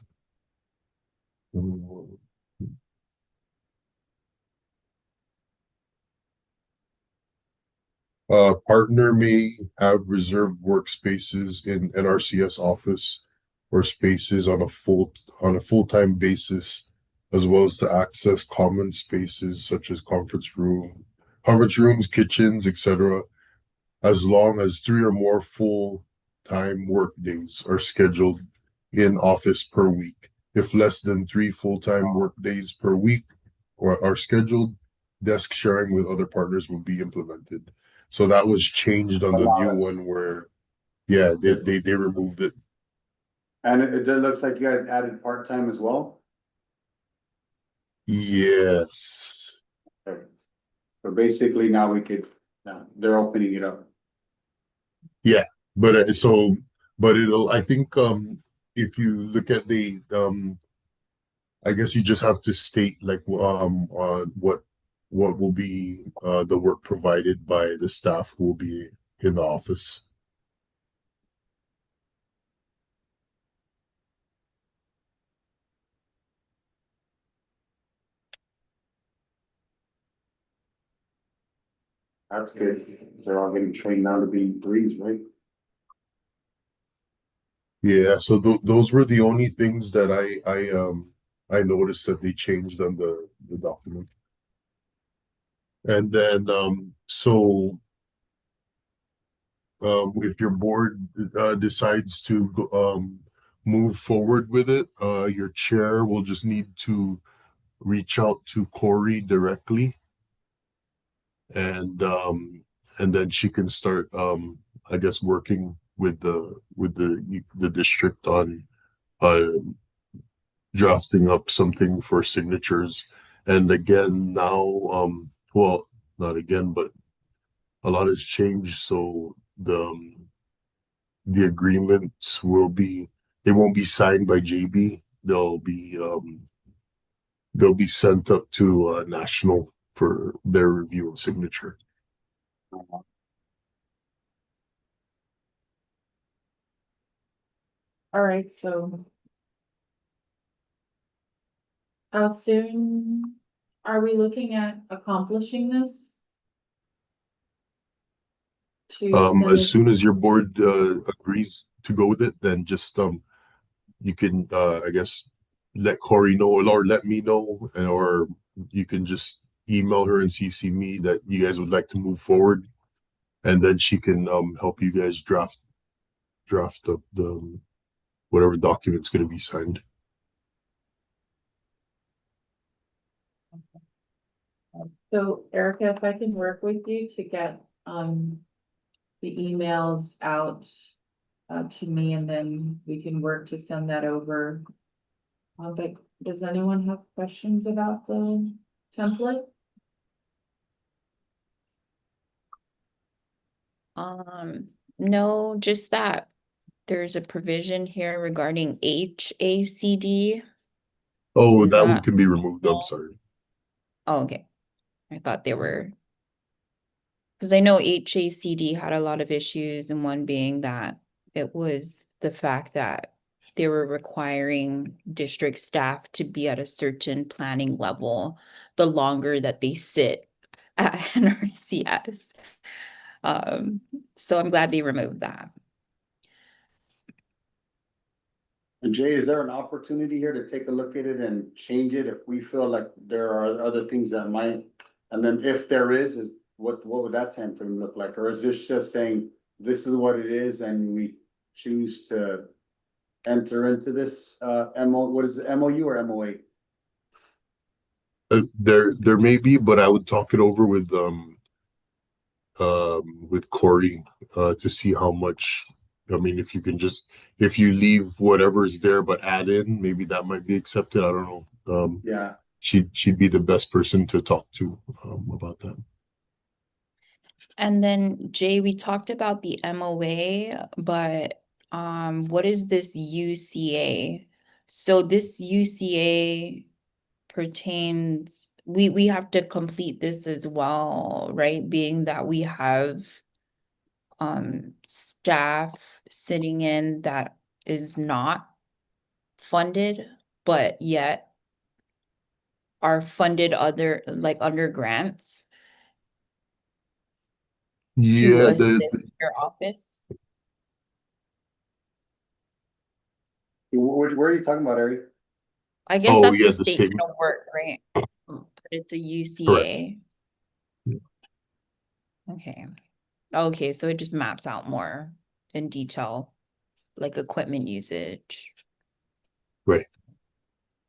partner may have reserved workspaces in NRCS office or spaces on a full-time basis, as well as to access common spaces such as conference rooms, kitchens, etc., as long as 3 or more full-time work days are scheduled in office per week. If less than 3 full-time work days per week or are scheduled, desk sharing with other partners will be implemented. So that was changed on the new one where, yeah, they removed it. And it looks like you guys added part-time as well? Yes. Okay. So basically now they're opening it up. Yeah, but but I think if you look at the I guess you just have to state like what will be the work provided by the staff who will be in the office. That's good. They're all getting trained now to be threes, right? Yeah, so those were the only things that I noticed that they changed on the document. And then so if your board decides to move forward with it, your chair will just need to reach out to Corey directly and and then she can start, I guess, working with the district on uh, drafting up something for signatures. And again, now, well, not again, but a lot has changed. So the agreements they won't be signed by JB. They'll be sent up to national for their review and signature. All right, so how soon are we looking at accomplishing this? To send As it, soon as your board agrees to go with it, then just you can I guess let Corey know or let me know, or you can just email her and CC me that you guys would like to move forward, and then she can help you guys draft the whatever document's going to be signed. so Erica, if I can work with you to get the emails out to me, and then we can work to send that over. But does anyone have questions about the template? No, just that there's a provision here regarding HACD. Oh, Is that one that? can be removed. I'm sorry. Oh, okay. I thought they were, because I know HACD had a lot of issues, and one being that it was the fact that they were requiring district staff to be at a certain planning level the longer that they sit at NRCS. So I'm glad they removed that. And Jay, is there an opportunity here to take a look at it and change it if we feel like there are other things that might? And then if there is what would that timeframe look like? Or is this just saying, this is what it is and we choose to enter into this what is it, MOU or MOA? There may be, but I would talk it over with Corey to see how much. I mean, if you leave whatever's there but add in, maybe that might be accepted. I don't know. Yeah. She'd be the best person to talk to about that. And then Jay, we talked about the MOA, but what is this UCA? So this UCA pertains, we have to complete this as well, right? Being that we have staff sitting in that is not funded, but yet are funded under grants to Yeah, assist your office. Where are you talking about, Ari? I guess that's the the statement statement. of work, right? But it's a Correct. UCA. Okay. Okay, so it just maps out more in detail, like equipment usage. Right.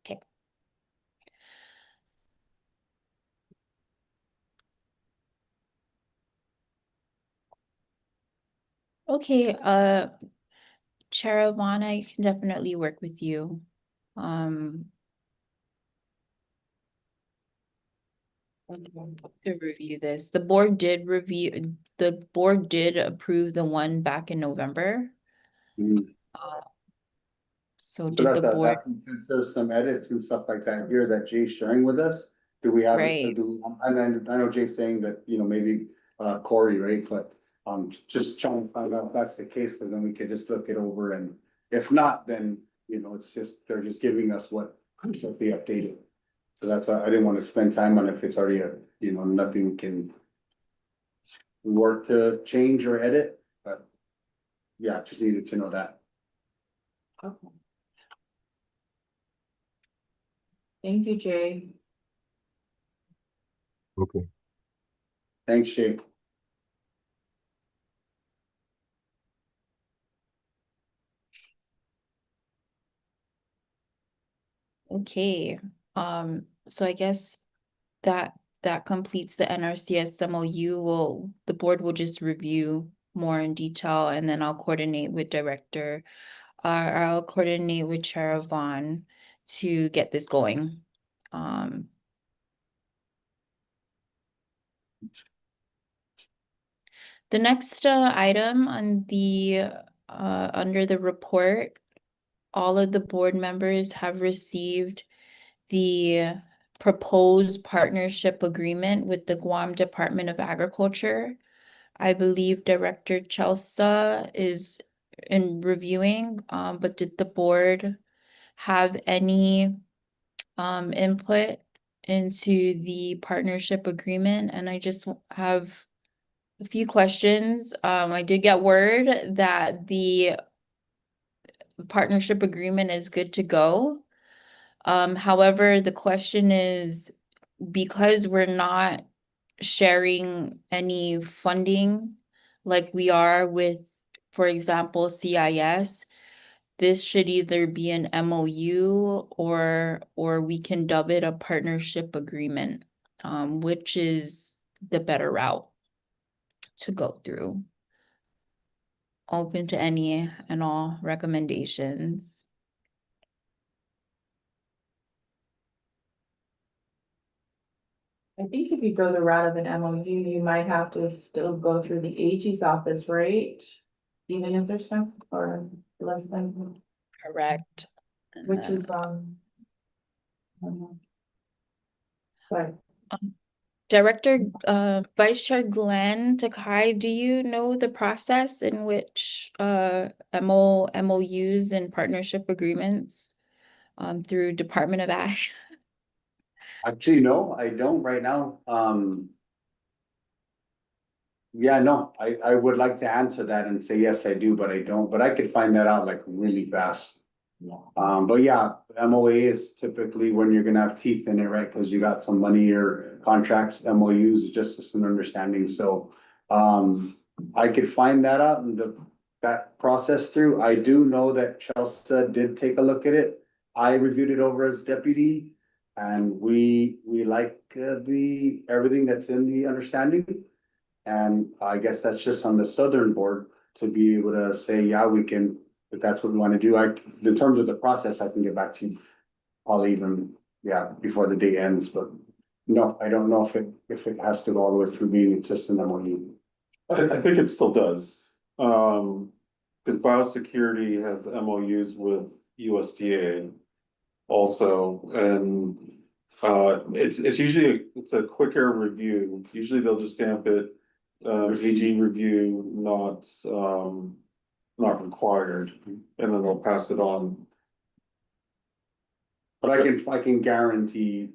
Okay. Okay, Charavana, I can definitely work with you. To review this. The board did approve the one back in November. Mhm. So So did the board, since there's some edits and stuff like that here that Jay's sharing with us, do we have, Right. and I know Jay's saying that, maybe Corey, right? But just trying to find out if that's the case, because then we could just look it over, and if not, then, it's just, they're just giving us what they updated. So that's why I didn't want to spend time on it if it's already nothing can work to change or edit, but yeah, just needed to know that. Okay. Thank you, Jay. Okay. Thanks, Jay. okay. So I guess that that completes the NRCS MOU, the board will just review more in detail, and then I'll coordinate with I'll coordinate with Chair Vaughn to get this going. The next item on the under the report, all of the board members have received the proposed partnership agreement with the Guam Department of Agriculture. I believe Director Chelsea is in reviewing, but did the board have any input into the partnership agreement? And I just have a few questions. I did get word that the partnership agreement is good to go. However, the question is, because we're not sharing any funding like we are with, for example, CIS, this should either be an MOU or we can dub it a partnership agreement, which is the better route to go through. Open to any and all recommendations. I think if you go the route of an MOU, you might have to still go through the AG's office, right? Even if there's some, or less than, Correct. which is, I don't know. But Director, Vice Chair Glenn Takai, do you know the process in which MOUs and partnership agreements through Department of Ag? Actually, no, I don't right now. Yeah, no, I would like to answer that and say, yes, I do, but I don't, but I could find that out like really fast. yeah, But yeah, MOA is typically when you're gonna have teeth in it, right? Cause you got some money or contracts, MOUs, just as an understanding, so. I could find that out and that process through. I do know that Chelsea did take a look at it. I reviewed it over as deputy. And we like everything that's in the understanding. And I guess that's just on the southern board to be able to say, yeah, we can, if that's what we want to do. In terms of the process, I can get back to you. I'll even, yeah, before the day ends, but no, I don't know if it has to go all the way through being just an MOU. I think it still does, cause biosecurity has MOUs with USDA. Also, and it's usually it's a quicker review. Usually they'll just stamp it, AG review, not required, and then they'll pass it on. But I can guarantee,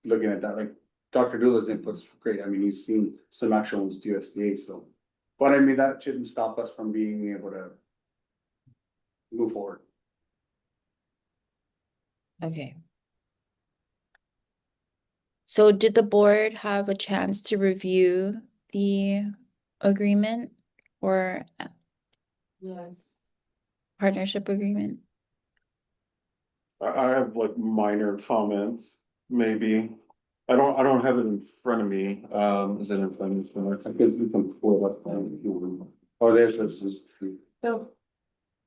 looking at that, like Dr. Dula's input's great. I mean, he's seen some actual ones to USDA, so. But I mean, that shouldn't stop us from being able to move forward. Okay. So did the board have a chance to review the agreement or yes. partnership agreement? I have like minor comments, maybe. I don't have it in front of me. Is it in front of me? I guess we can pull it up. Oh, there's this. So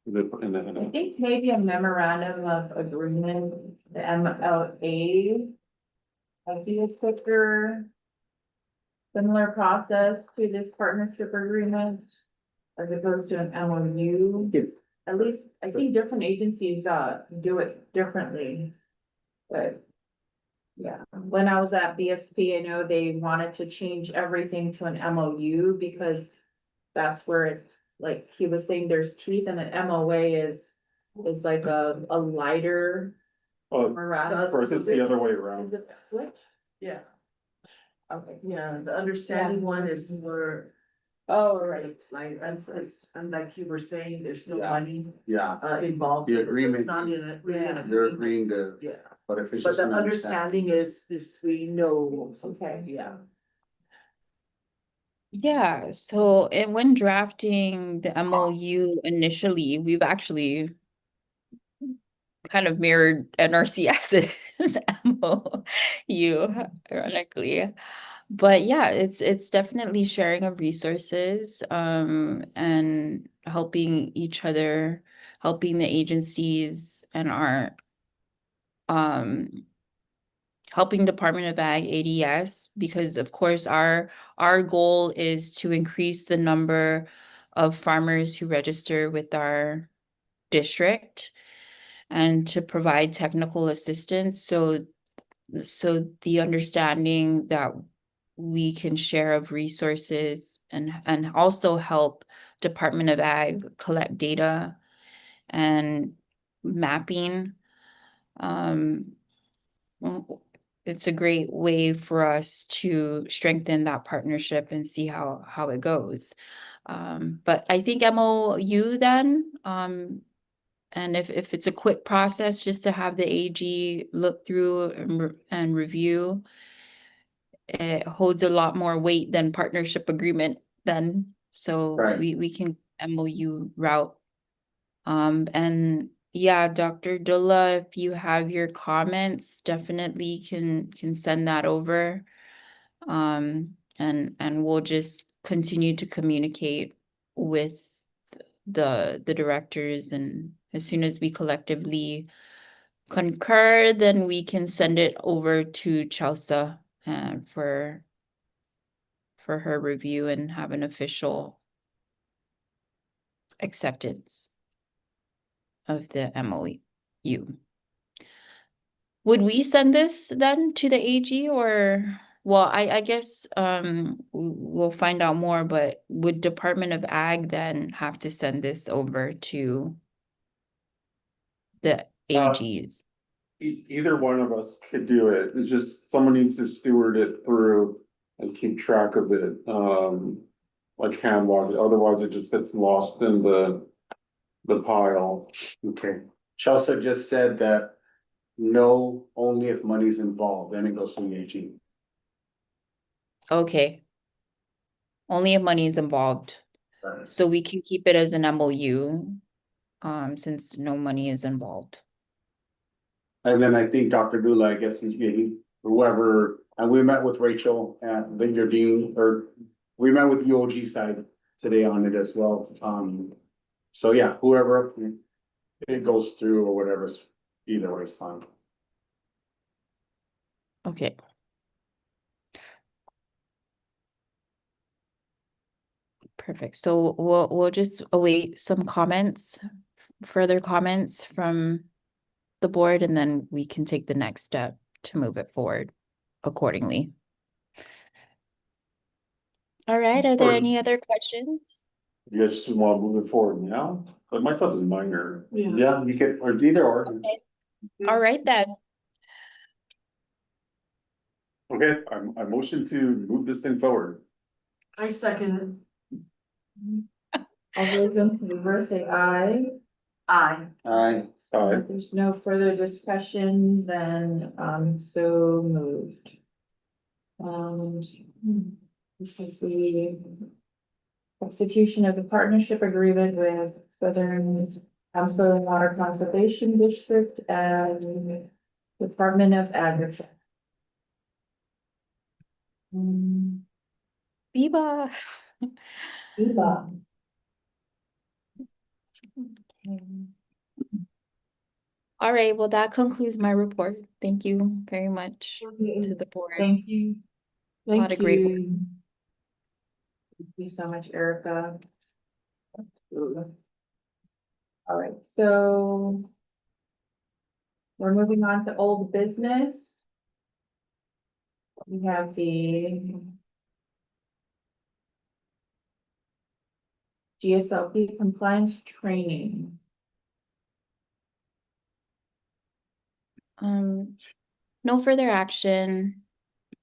In the, I think maybe a memorandum of agreement, the MLA. Might be a quicker, similar process to this partnership agreement as opposed to an MOU. At least, I think different agencies do it differently. But yeah, when I was at BSP, I know they wanted to change everything to an MOU because that's where it, like he was saying, there's teeth, and an MOA is like a lighter. or is it the other way around? Is it switch? Yeah, Okay. yeah, the understanding one is more. Oh, right. Like, and like you were saying, there's no Yeah. money Yeah, involved. The So it's agreement- not in a, really an you're agreement. agreeing to, Yeah, but if it's but just the an understanding. understanding is we know. Okay. Yeah. Yeah, so when drafting the MOU initially, we've actually kind of mirrored NRCS's MOU, ironically. But yeah, it's definitely sharing of resources, and helping each other, helping the agencies and our helping Department of Ag ADS, because of course our goal is to increase the number of farmers who register with our district and to provide technical assistance. So the understanding that we can share of resources and also help Department of Ag collect data and mapping. Well, it's a great way for us to strengthen that partnership and see how it goes. But I think MOU then, and if it's a quick process, just to have the AG look through and review, it holds a lot more weight than partnership agreement then. So Right. we can MOU route. And yeah, Dr. Dulla, if you have your comments, definitely can send that over. And we'll just continue to communicate with the directors, and as soon as we collectively concur, then we can send it over to Chelsea for her review and have an official acceptance of the MOU. Would we send this then to the AG, or, well, I guess we'll find out more, but would Department of Ag then have to send this over to the AGs? Either one of us could do it. It's just someone needs to steward it through and keep track of it. Like hand watch, otherwise it just gets lost in the pile. Okay. Chelsea just said that no, only if money's involved, then it goes to the AG. Okay. Only if money is involved. Right. So we can keep it as an MOU, since no money is involved. And then I think Dr. Dula, I guess whoever, and we met with Rachel and then your dean, or we met with UOG side today on it as well. So yeah, whoever it goes through or whatever's, either way is fine. Okay. Perfect. So we'll just await some comments, further comments from the board, and then we can take the next step to move it forward accordingly. All right, are there any other questions? You guys just want to move it forward now? But my stuff is minor. Yeah, you could, or either or. Okay. All right then. Okay, I motion to move this thing forward. I second All those in favor say aye. Aye. Aye. Aye. If there's no further discussion, then so moved. This is the execution of the partnership agreement with Southern Amsoil Water Conservation District and Department of Agriculture. Biba. Eva. All right, well, that concludes my report. Thank you very much to the board. Thank you. A lot of great work. Thank you so much, Erica. All right, so we're moving on to old business. We have the GSLP compliance training. No further action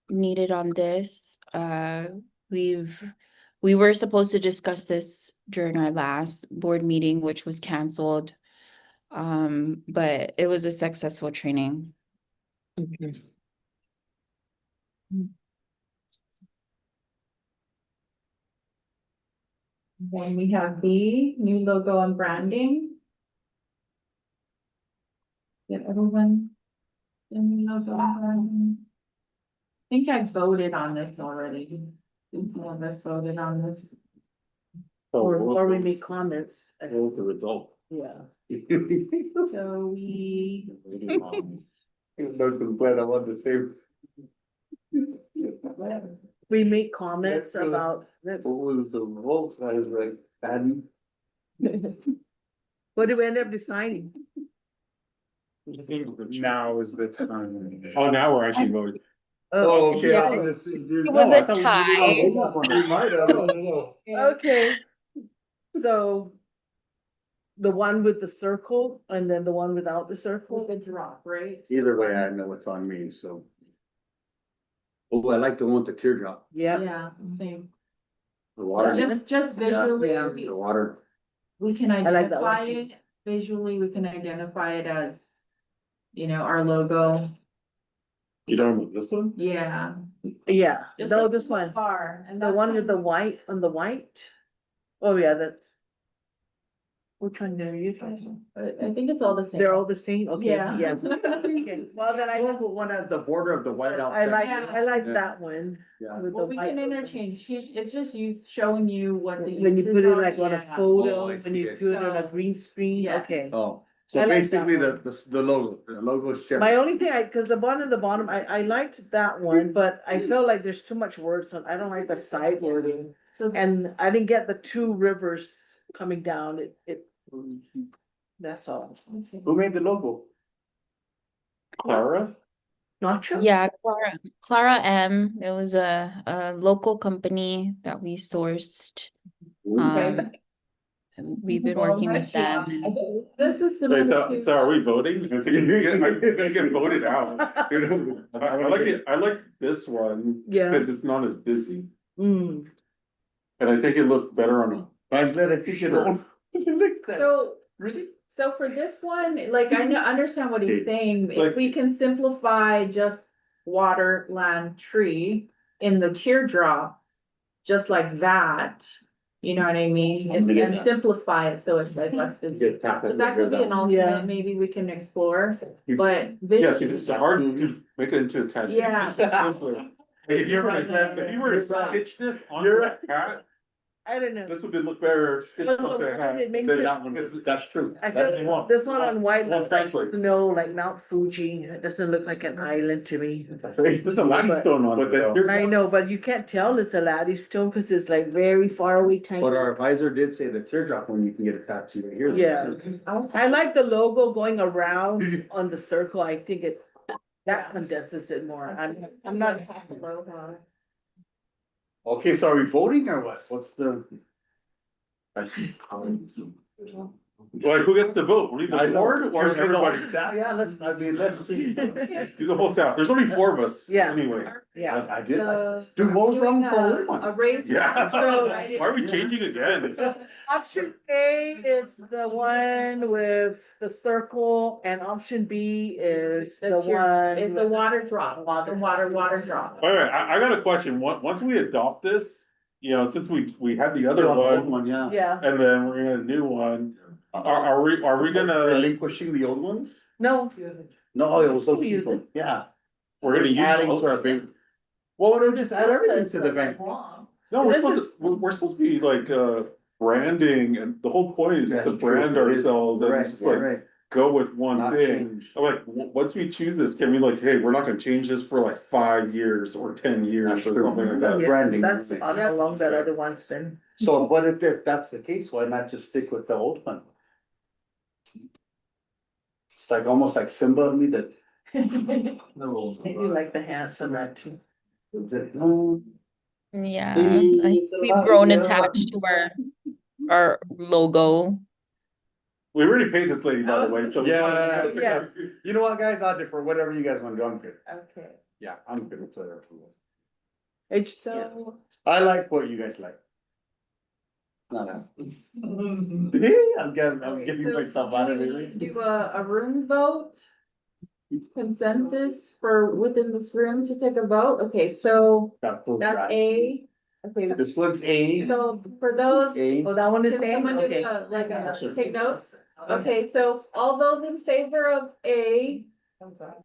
needed on this. We were supposed to discuss this during our last board meeting, which was canceled. But it was a successful training. Then we have B, new logo and branding. Did everyone? I think I voted on this already. One of us voted on this. Or we make comments. What was the result? Yeah. So we. Glad I wanted to We make comments about, What was the vote? I was like, Patton. what did we end up deciding? I think now is the time. Oh, now we're actually voting. Oh, okay. Yeah. It was a tie. We might have, I don't know. okay. So. The one with the circle and then the one without the Was circle? the drop, right? Either way, I know what's on me, so. Oh, I like the one with the teardrop, Yeah. Yeah, same. the water, Just visually, the water. we can like that one identify too. it, visually, we can identify it as. You know, our logo, You talking about this one? yeah. Yeah, Just no, like this so one, far, and the that's one with the kind of- white on the white. Oh, yeah, that's. Which one are you talking? I think it's all the same. They're all the same, okay, Yeah. yeah. Okay, well, then One has the border of the white out. I like Yeah. that one. Yeah. with the Well, we white can logo. interchange, it's just you showing you what the. When you uses put it are, like on a yeah. photo, Oh, I when see you it. do it on a So- green screen, Yeah. okay. Oh, I so like that basically one. the logo is My Chevy. only thing, cause the one at the bottom, I liked that one, but I felt like there's too much words on, I don't like the side wording. So And I didn't get the two rivers coming down, that's all. Who made the logo? Clara? Nacho? Yeah, Clara M. It was a local company that we sourced. Okay. And we've been Well, working nice with them. job. I and- think This is Wait, similar to. so are we voting? I'm gonna get voted out. I like this one. Yeah. Cause it's not as busy, Mm, and I think it looked better on a. I'm glad I think you don't. So, Really? so for this one, like, I know, understand what he's saying, if Like- we can simplify just water, land, tree in the teardrop. Just like that, you know what I mean, and simplify it so it's like less busy. But that could be an Yeah. alternate, maybe we can explore, but. Yeah, see, it's hard to make it into a tag. Yeah. It's simpler. Like, if you were to stitch this on your hat, I don't know. this would look better stitched Well, onto a hat. it makes than it- that one. That's true. I That's the feel one. this one on white Well, looks like thankfully. snow, like Mount Fuji, it doesn't look like an island to me. There's a limestone on it though. I know, but you can't tell it's a Laddystone cause it's like very far away tiny. But our advisor did say the teardrop one you can get a tattoo right here. Yeah. I like the logo going around on the circle, I think that condenses it more, I'm not. Okay, so are we voting or what? What's the? Like, who gets the vote? We need the board or everybody? Yeah, let's see. Let's do the whole staff. There's only 4 of us. Yeah. Anyway. Yeah, I did. So, Do votes doing wrong for a little one. A raise. Yeah. So- Why are we changing again? option A is the one with the circle and option B is the one. Is the water drop, the water drop. Alright, I got a question. Once we adopt this, you know, since we had the other Still have the old one, yeah. Yeah, and then we're gonna do a new one, are we gonna, Relinquishing the old ones? no, No, it was those We use people. Yeah. we're gonna use? Adding to our bank. Well, we'll just add everything to the bank. No, we're This supposed to, we're supposed to be like, branding, and the whole point is That's to true. brand It is. ourselves and Correct, just yeah, like right. go with one Not thing. change. Like, once we choose this, can we like, hey, we're not gonna change this for like 5 years or 10 years That's or true. something like that? yeah, branding. that's how long that other one's been. So, but if that's the case, why not just stick with the old one? It's like almost like Simba to me that. I do like the hands on that too. Yeah, It's a we've lot, grown yeah. attached to our logo. We already paid this lady, by the way, so. Yeah. Yeah. You know what, guys, I'll defer, whatever you guys want to do, I'm good. Okay, Yeah, I'm good with whatever. It's, so, I like what you guys like. Not a. I'm okay, giving so myself out of do we it. do a room vote? Consensus for within this room to take a vote, okay, so Got full that's drive. A, okay, This one's A. so for those. A. oh, that one is Can same, someone do okay. a, like a, take notes? Okay, so all those in favor of A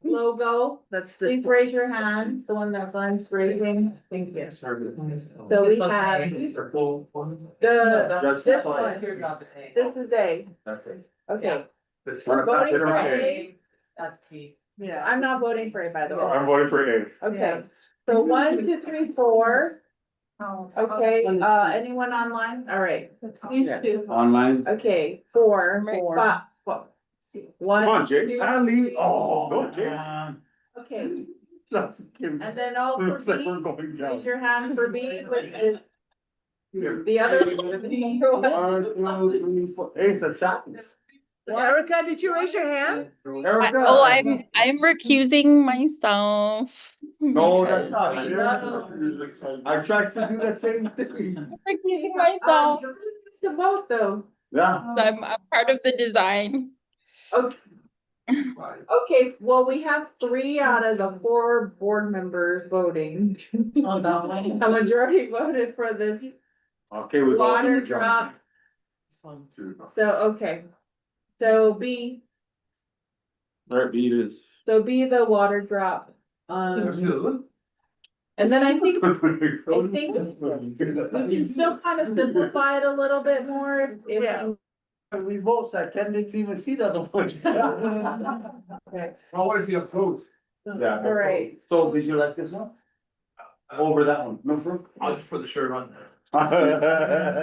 logo, That's this. please raise your hand, the one that Glenn's raising. Thank you. So we have this one, this is A. Okay. Voting for A. Yeah, I'm not voting for A, by the way. I'm voting for A. Okay, so 1, 2, 3, 4. Okay, anyone online? All right. These two. Online. Okay, 4, 5. One. Come on, Jake. 2, Ali, 3. oh, Go, Jake. Okay, That's Kim. and then all for Looks like B, we're going raise down. your hand for B, which is the other. 1, 2, 3, 4. Hey, it's a chat. Erica, did you raise your hand? Erica. Oh, I'm recusing myself. No, because that's not. I tried to do the same thing. I'm recusing myself. It's the vote though. Yeah. I'm part of the design. Okay. Okay, well, we have 3 out of the 4 board members voting. On that one. A majority voted for this Okay, we got. water drop. So, okay. So B, Alright, B it is. so B the water drop. And then I think we can still kind of simplify it a little bit more if. Yeah. We both said, Ken didn't even see the other one. Okay. What if you oppose? Yeah. All right. So did you like this one? Over that one, no fruit? I'll just put the shirt on.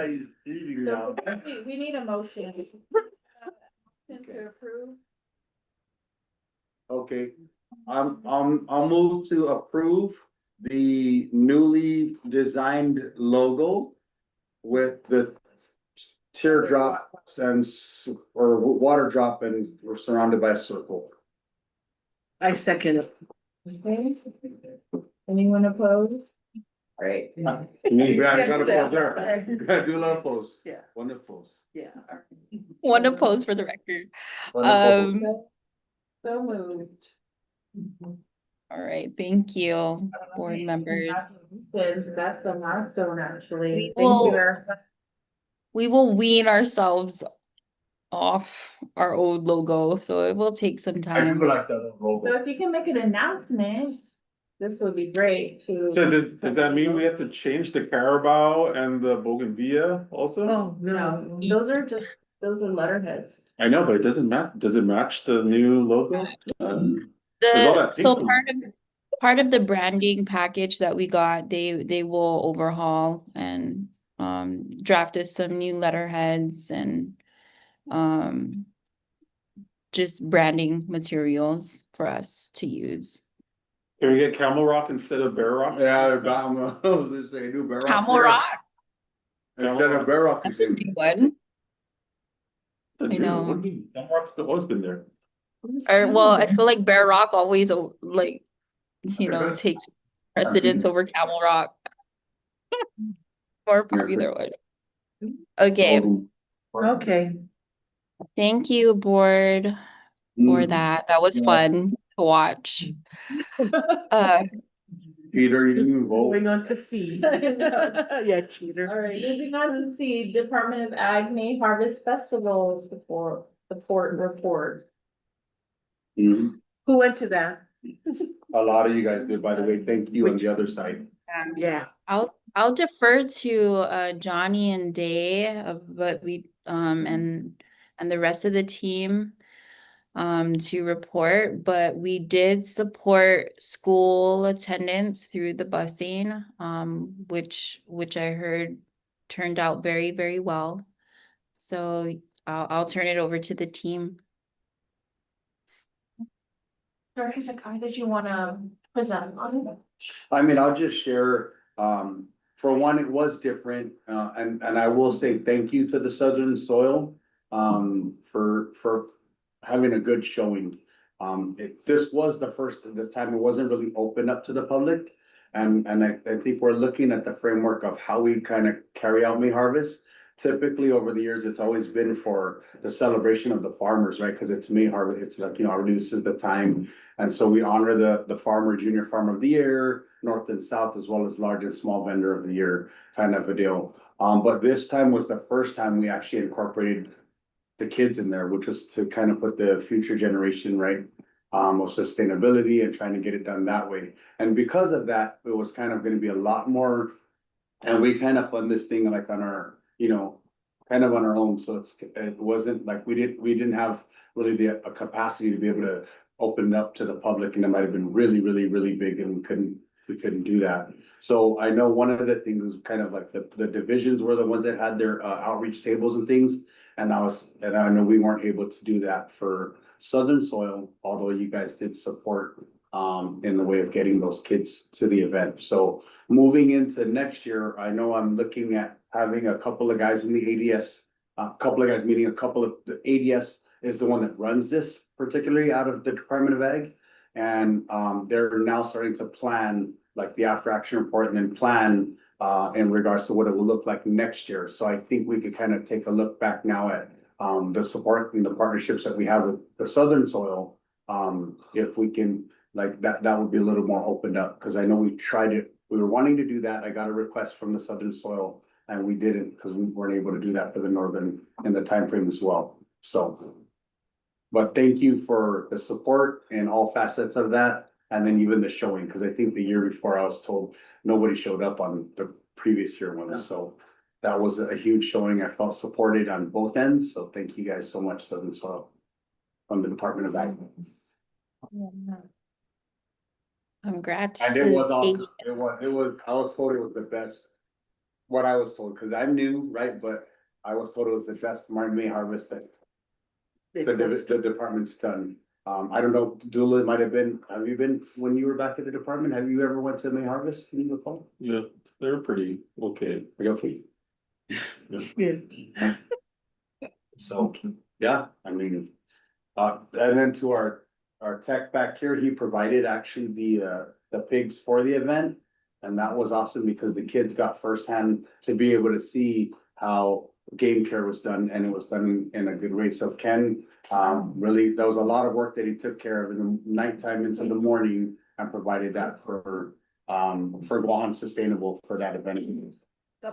He's eating now. So we need a motion. Motion to approve. Okay, I'll move to approve the newly designed logo with the teardrops or water drop, and we're surrounded by a circle. I second it. Okay. Anyone opposed? All right. We gotta pose there. You gotta do a little pose. Yeah. One to pose. Yeah. One opposed for the record. One to pose. So moved. All right, thank you, board members. That's a milestone, actually. We Thank will- you, Erica. We will wean ourselves off our old logo, so it will take some time. like that So logo. if you can make an announcement, this would be great to. So does that mean we have to change the Carabao and the Bougainvillea also? Oh, no. No, those are letterheads. I know, but it doesn't does it match the new logo? There's all that So pink part of the branding package that we got, they will overhaul and drafted some new letterheads and just branding materials for us to use. Can we get Camel Rock instead of Bear Rock? Yeah, I was just saying, do Bear Rock. Camel Rock, Instead of Bear Rock. that's a new one. The I new know. one. Camel Rock's always been there. Or well, I feel like Bear Rock always like, takes precedence over Camel Rock. More popular one. Okay, Okay. thank you, board, for that. That was Yeah. fun to watch. Peter, you didn't even vote. Going on to C. Yeah, cheater. All right, moving on to the Department of Ag May Harvest Festival support report. Mhm. Who went to that? A lot of you guys did, by the way. Thank you on the other side. Yeah. I'll defer to Johnny and Day but we and the rest of the team to report, but we did support school attendance through the busing, which I heard turned out very, very well. So I'll turn it over to the team. Director Sakai, did you wanna present on it? I mean, I'll just share, for one, it was different, and I will say thank you to the Southern Soil, for having a good showing. This was the time it wasn't really open up to the public. And I think we're looking at the framework of how we kind of carry out May Harvest. Typically, over the years, it's always been for the celebration of the farmers, right? Because it's May Harvest, it's like, already this is the time. And so we honor the farmer, junior farmer of the year, north and south, as well as large and small vendor of the year, kind of a deal. But this time was the first time we actually incorporated the kids in there, which was to kind of put the future generation, right? Of sustainability and trying to get it done that way. And because of that, it was kind of gonna be a lot more. And we kind of fund this thing like on our, kind of on our own, so it wasn't like we didn't have really a capacity to be able to open up to the public, and it might have been really, really, really big, and we couldn't do that. So I know one of the things was kind of like the divisions were the ones that had their outreach tables and things. And I know we weren't able to do that for Southern Soil, although you guys did support in the way of getting those kids to the event. So moving into next year, I know I'm looking at having a couple of guys in the ADS, a couple of guys meeting, a couple of, the ADS is the one that runs this particularly out of the Department of Ag. And they're now starting to plan like the after action report and then plan in regards to what it will look like next year. So I think we could kind of take a look back now at the support and the partnerships that we have with the Southern Soil. If we can, like that would be a little more opened up, because I know we tried it. We were wanting to do that. I got a request from the Southern Soil and we didn't, because we weren't able to do that for the Northern in the time frame as well. So, but thank you for the support in all facets of that. And then even the showing, because I think the year before I was told nobody showed up on the previous year ones. So that was a huge showing. I felt supported on both ends. So thank you guys so much, Southern Soil, from the Department of Ag. Congrats. And it was to awesome. AD. I was told it was the best. What I was told, because I'm new, right? But I was told it was the best May harvest that the department's done. I don't know, Dula might have been, have you been, when you were back at the department, have you ever went to May harvest? Can you recall? Yeah, they're pretty okay. Okay. Yeah. So, yeah, I mean, and then to our tech back here, he provided actually the pigs for the event. And that was awesome because the kids got firsthand to be able to see how game care was done, and it was done in a good way. So Ken, really, that was a lot of work that he took care of in the nighttime into the morning and provided that for Guam Sustainable for that event.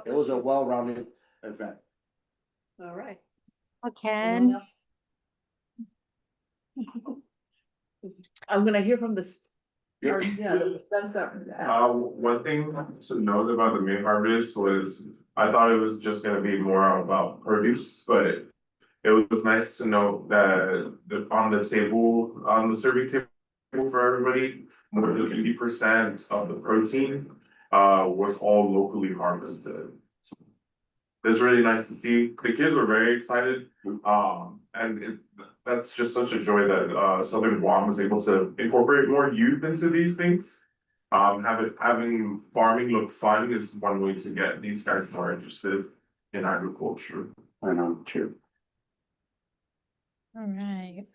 It was a well-rounded event. All right. Ken. I'm gonna hear from the. That's that. One thing to note about the May harvest was, I thought it was just gonna be more about produce, but it was nice to know that on the table, on the serving table for everybody, more than 80% of the protein was all locally harvested. It's really nice to see. The kids were very excited. And that's just such a joy that Southern Guam was able to incorporate more youth into these things. Having farming look fun is one way to get these guys more interested in agriculture. I know, true. All right.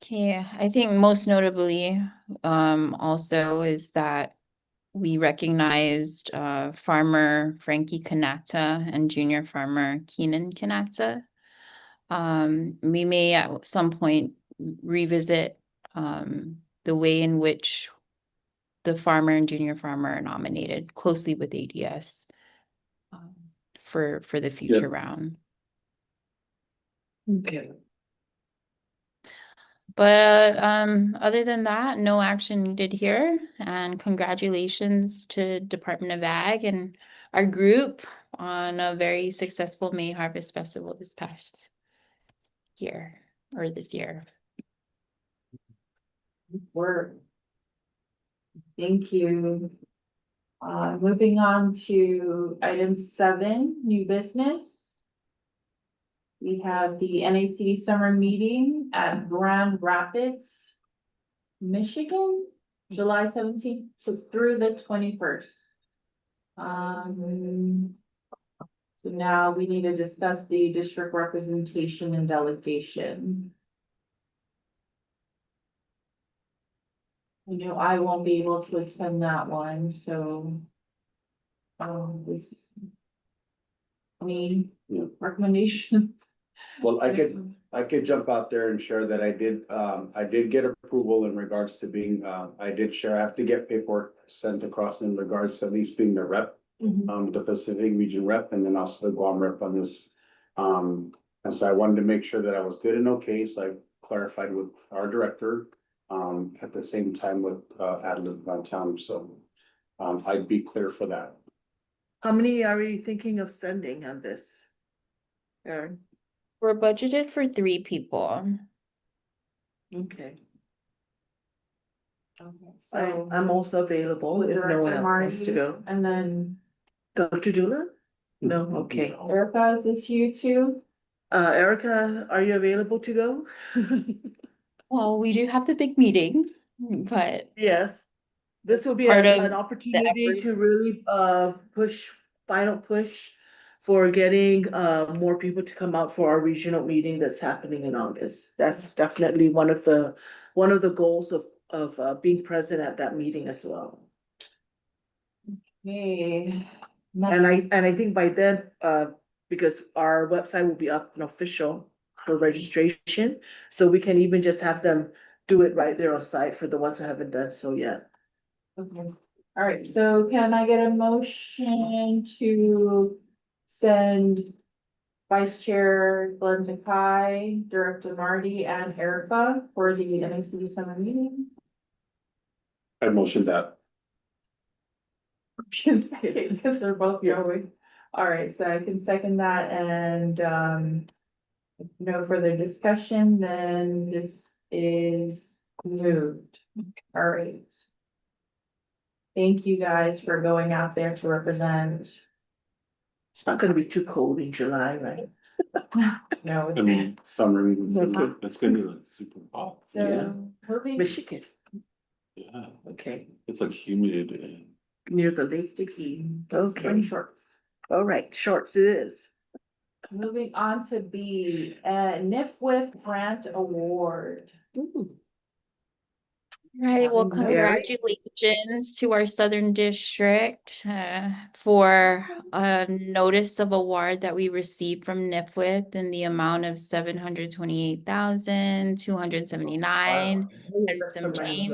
Okay, I think most notably, also is that we recognized farmer Frankie Kanata and junior farmer Keenan Kanata. We may at some point revisit the way in which the farmer and junior farmer are nominated closely with ADS for the future round. Okay. But other than that, no action needed here. And congratulations to Department of Ag and our group on a very successful May Harvest Festival this past year or this year. Work. Thank you. Moving on to item 7, new business. We have the NACD summer meeting at Grand Rapids, Michigan, July 17th through the 21st. So now we need to discuss the district representation and delegation. I know I won't be able to attend that one, so. Any recommendations? Well, I could jump out there and share that I did get approval in regards to being, I have to get paperwork sent across in regards to at least being the rep, the Pacific region rep, and then also the Guam rep on this And so I wanted to make sure that I was good and okay, so I clarified with our director, at the same time with, Adeline downtown, so. I'd be clear for that. How many are you thinking of sending on this? Erin? We're budgeted for 3 people. Okay, Okay, I'm also available if no one Director else wants to Marty, go. and then Dr. Dula? No, okay. Erica, is this you too? Erica, are you available to go? Well, we do have the big meeting, but Yes. This it's will be part of an the opportunity to efforts. really final push for getting more people to come out for our regional meeting that's happening in August. That's definitely one of the goals of being present at that meeting as well. Okay. And I think by then, because our website will be up and official for registration, so we can even just have them do it right there on site for the ones who haven't done so yet. Okay, all right, so can I get a motion to send Vice Chair Glenn Zakai, Director Marty, and Erica for the NAC summer meeting? I motioned that. Because they're both going. All right, so I can second that and, if no further discussion, then this is moved. All right. Thank you guys for going out there to represent. It's not gonna be too cold in July, right? No. I mean, summer, Okay. It's gonna be like super hot. Yeah. So, moving, Michigan, Yeah, okay, it's like humid and. near the lake. spring Okay, shorts. all right, shorts it is. Moving on to B, NIFWIF Grant Award. Ooh, Right, well, Having no- congratulations to our Southern District for a notice of award that we received from NIFWIT in the amount of 728,279 and some change.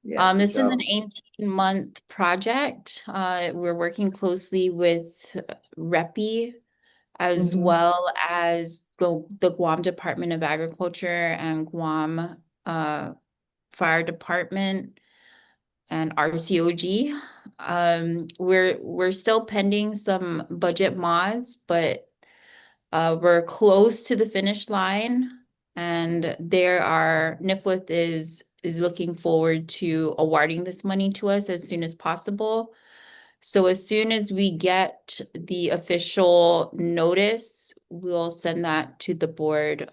Yeah, This is an job. 18-month project. We're working closely with REPI as Mhm. well as the Guam Department of Agriculture and Guam Fire Department and RCOG. We're still pending some budget mods, but we're close to the finish line, and NIFWIT is looking forward to awarding this money to us as soon as possible. So as soon as we get the official notice, we'll send that to the board.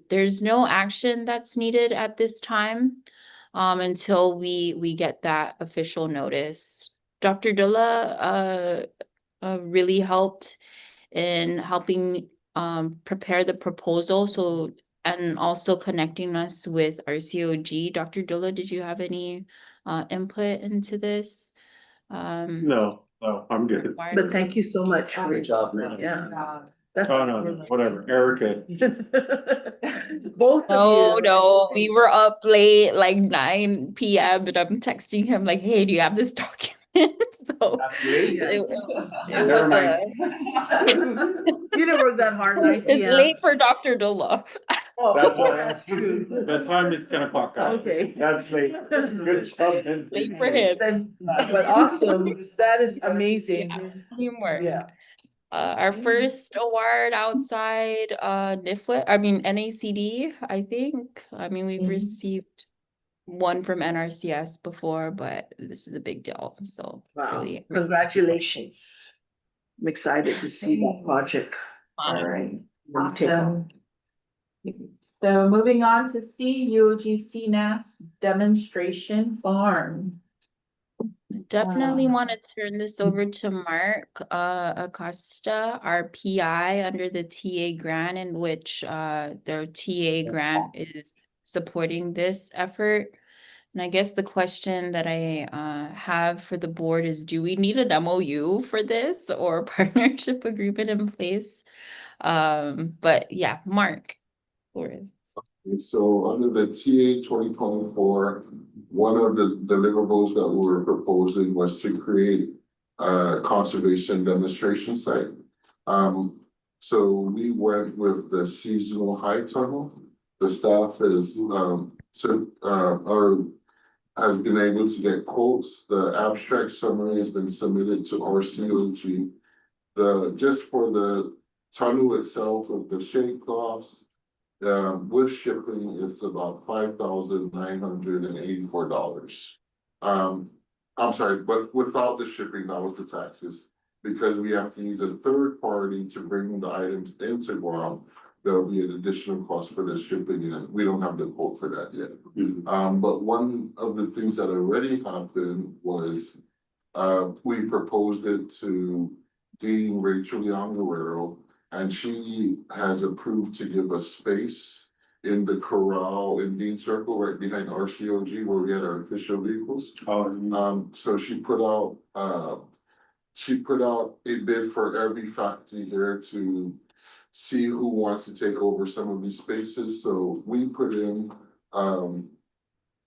There's no action that's needed at this time until we get that official notice. Dr. Dilla really helped in helping prepare the proposal, so and also connecting us with our COG. Dr. Dilla, did you have any input into this? No, I'm good. But thank you so much. for Good job, man. Yeah. That's. Oh, no, whatever, Erica. Both of No, you. no, we were up late, like 9 p.m. and I'm texting him like, hey, do you have this document? So That's late. it Never was mind. You didn't work that hard, 9 it's p.m. late for Dr. Dilla. Oh, That's that's true. The time is 10 o'clock. guys. Okay. That's late. Good job, man. Late for him. Then, but awesome, that is amazing. Teamwork. Yeah. Our first award outside NACD, I think. I mean, we've Mhm. received one from NRCS before, but this is a big deal. So Wow, really congratulations. I'm excited to see that project. All right, Take off. awesome. So moving on to C, UOG CNAS demonstration farm. definitely want to turn this over to Mark Acosta, our PI under the TA grant, in which their TA grant is supporting this effort. And I guess the question that I have for the board is, do we need an MOU for this or a partnership agreement in place? But yeah, Mark, Flores. So under the TA 2024, one of the deliverables that we were proposing was to create a conservation demonstration site. So we went with the seasonal high tunnel. The staff is, has been able to get quotes. The abstract summary has been submitted to RCOG. Just for the tunnel itself of the shade cloths, with shipping, it's about $5,984. I'm sorry, but without the shipping, that was the taxes. Because we have to use a third party to bring the items into Guam, there'll be an additional cost for the shipping, and we don't have the quote for that yet. But one of the things that already happened was, we proposed it to Dean Rachel Young Guerrero, and she has approved to give us space in the corral in Dean Circle, right behind RCOG, where we had our official vehicles. So she put out a bid for every faculty here to see who wants to take over some of these spaces. So we put in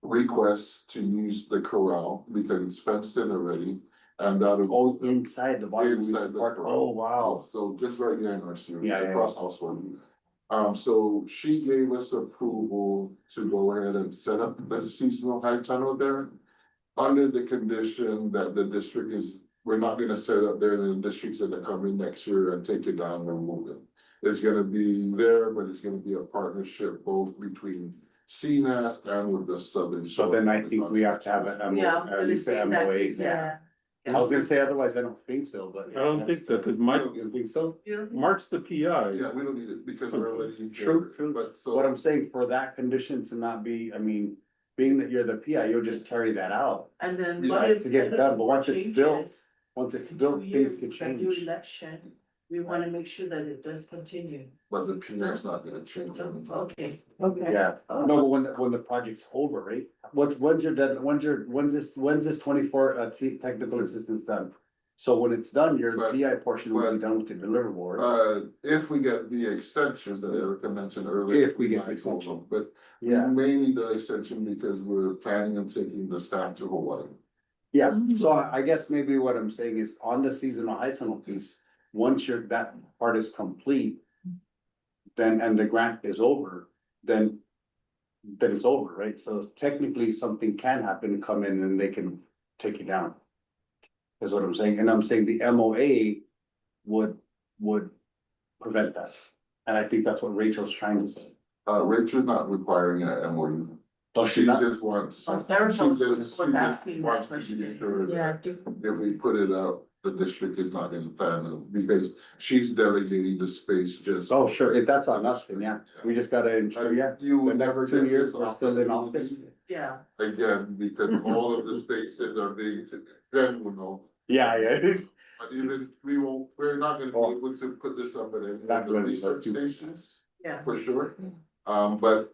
requests to use the corral because it's fenced in already. And that Oh, inside the bottom. inside the Park. corral. Oh, wow. So just right behind RCOG, Yeah, across house one. So she gave us approval to go ahead and set up the seasonal high tunnel there. Under the condition that the district we're not gonna set up there, the district's gonna come in next year and take it down and move it. It's gonna be there, but it's gonna be a partnership both between CNAS and with the Southern. So then I think we have to have a, Yeah, I was at gonna least say a that, MOA. yeah. I was gonna say otherwise, I don't think so, but. I don't think so, cause Mike, You think so? Mark's the PI. Yeah, we don't need it because we're already. True, true. But so. What I'm saying, for that condition to not be, I mean, being that you're the PI, you'll just carry that out. And then. Yeah, what if- to get what if done, but once it's changes? built, Once it's built, Two things years, could with a new change. election, we wanna make sure that it does continue. But the PI's not gonna change anything. Okay, okay. Yeah, no, but when the project's over, right? When's this 24 technical assistance done? So when it's done, your But- PI portion will be done with the deliverable, right? If we get the extensions that Erica mentioned earlier. If we get the might go extension. on, But we Yeah, may need the extension because we're planning on taking the staff to Hawaii. yeah, so I guess maybe what I'm saying is on the seasonal high tunnel piece, once that part is complete. Then, and the grant is over, then it's over, right? So technically, something can happen, come in and they can take it down. Is what I'm saying, and I'm saying the MOA would prevent that. And I think that's what Rachel's trying to say. Rachel's not requiring an MOU. Does she She not? just wants. Oh, there She was just what that thing wants to was. be sure Yeah, that if we put it out, the district is not gonna plan it, because she's delegating the space just. Oh, sure, if that's on us, then yeah, we just gotta ensure, yeah. You would The never next 2 get years, this we're still in office. yeah. again, because all of the spaces are being, then we'll know. Yeah, yeah. But even, we're not gonna be able to put this up at any of Not the really, research that's too- stations, Yeah. for sure. But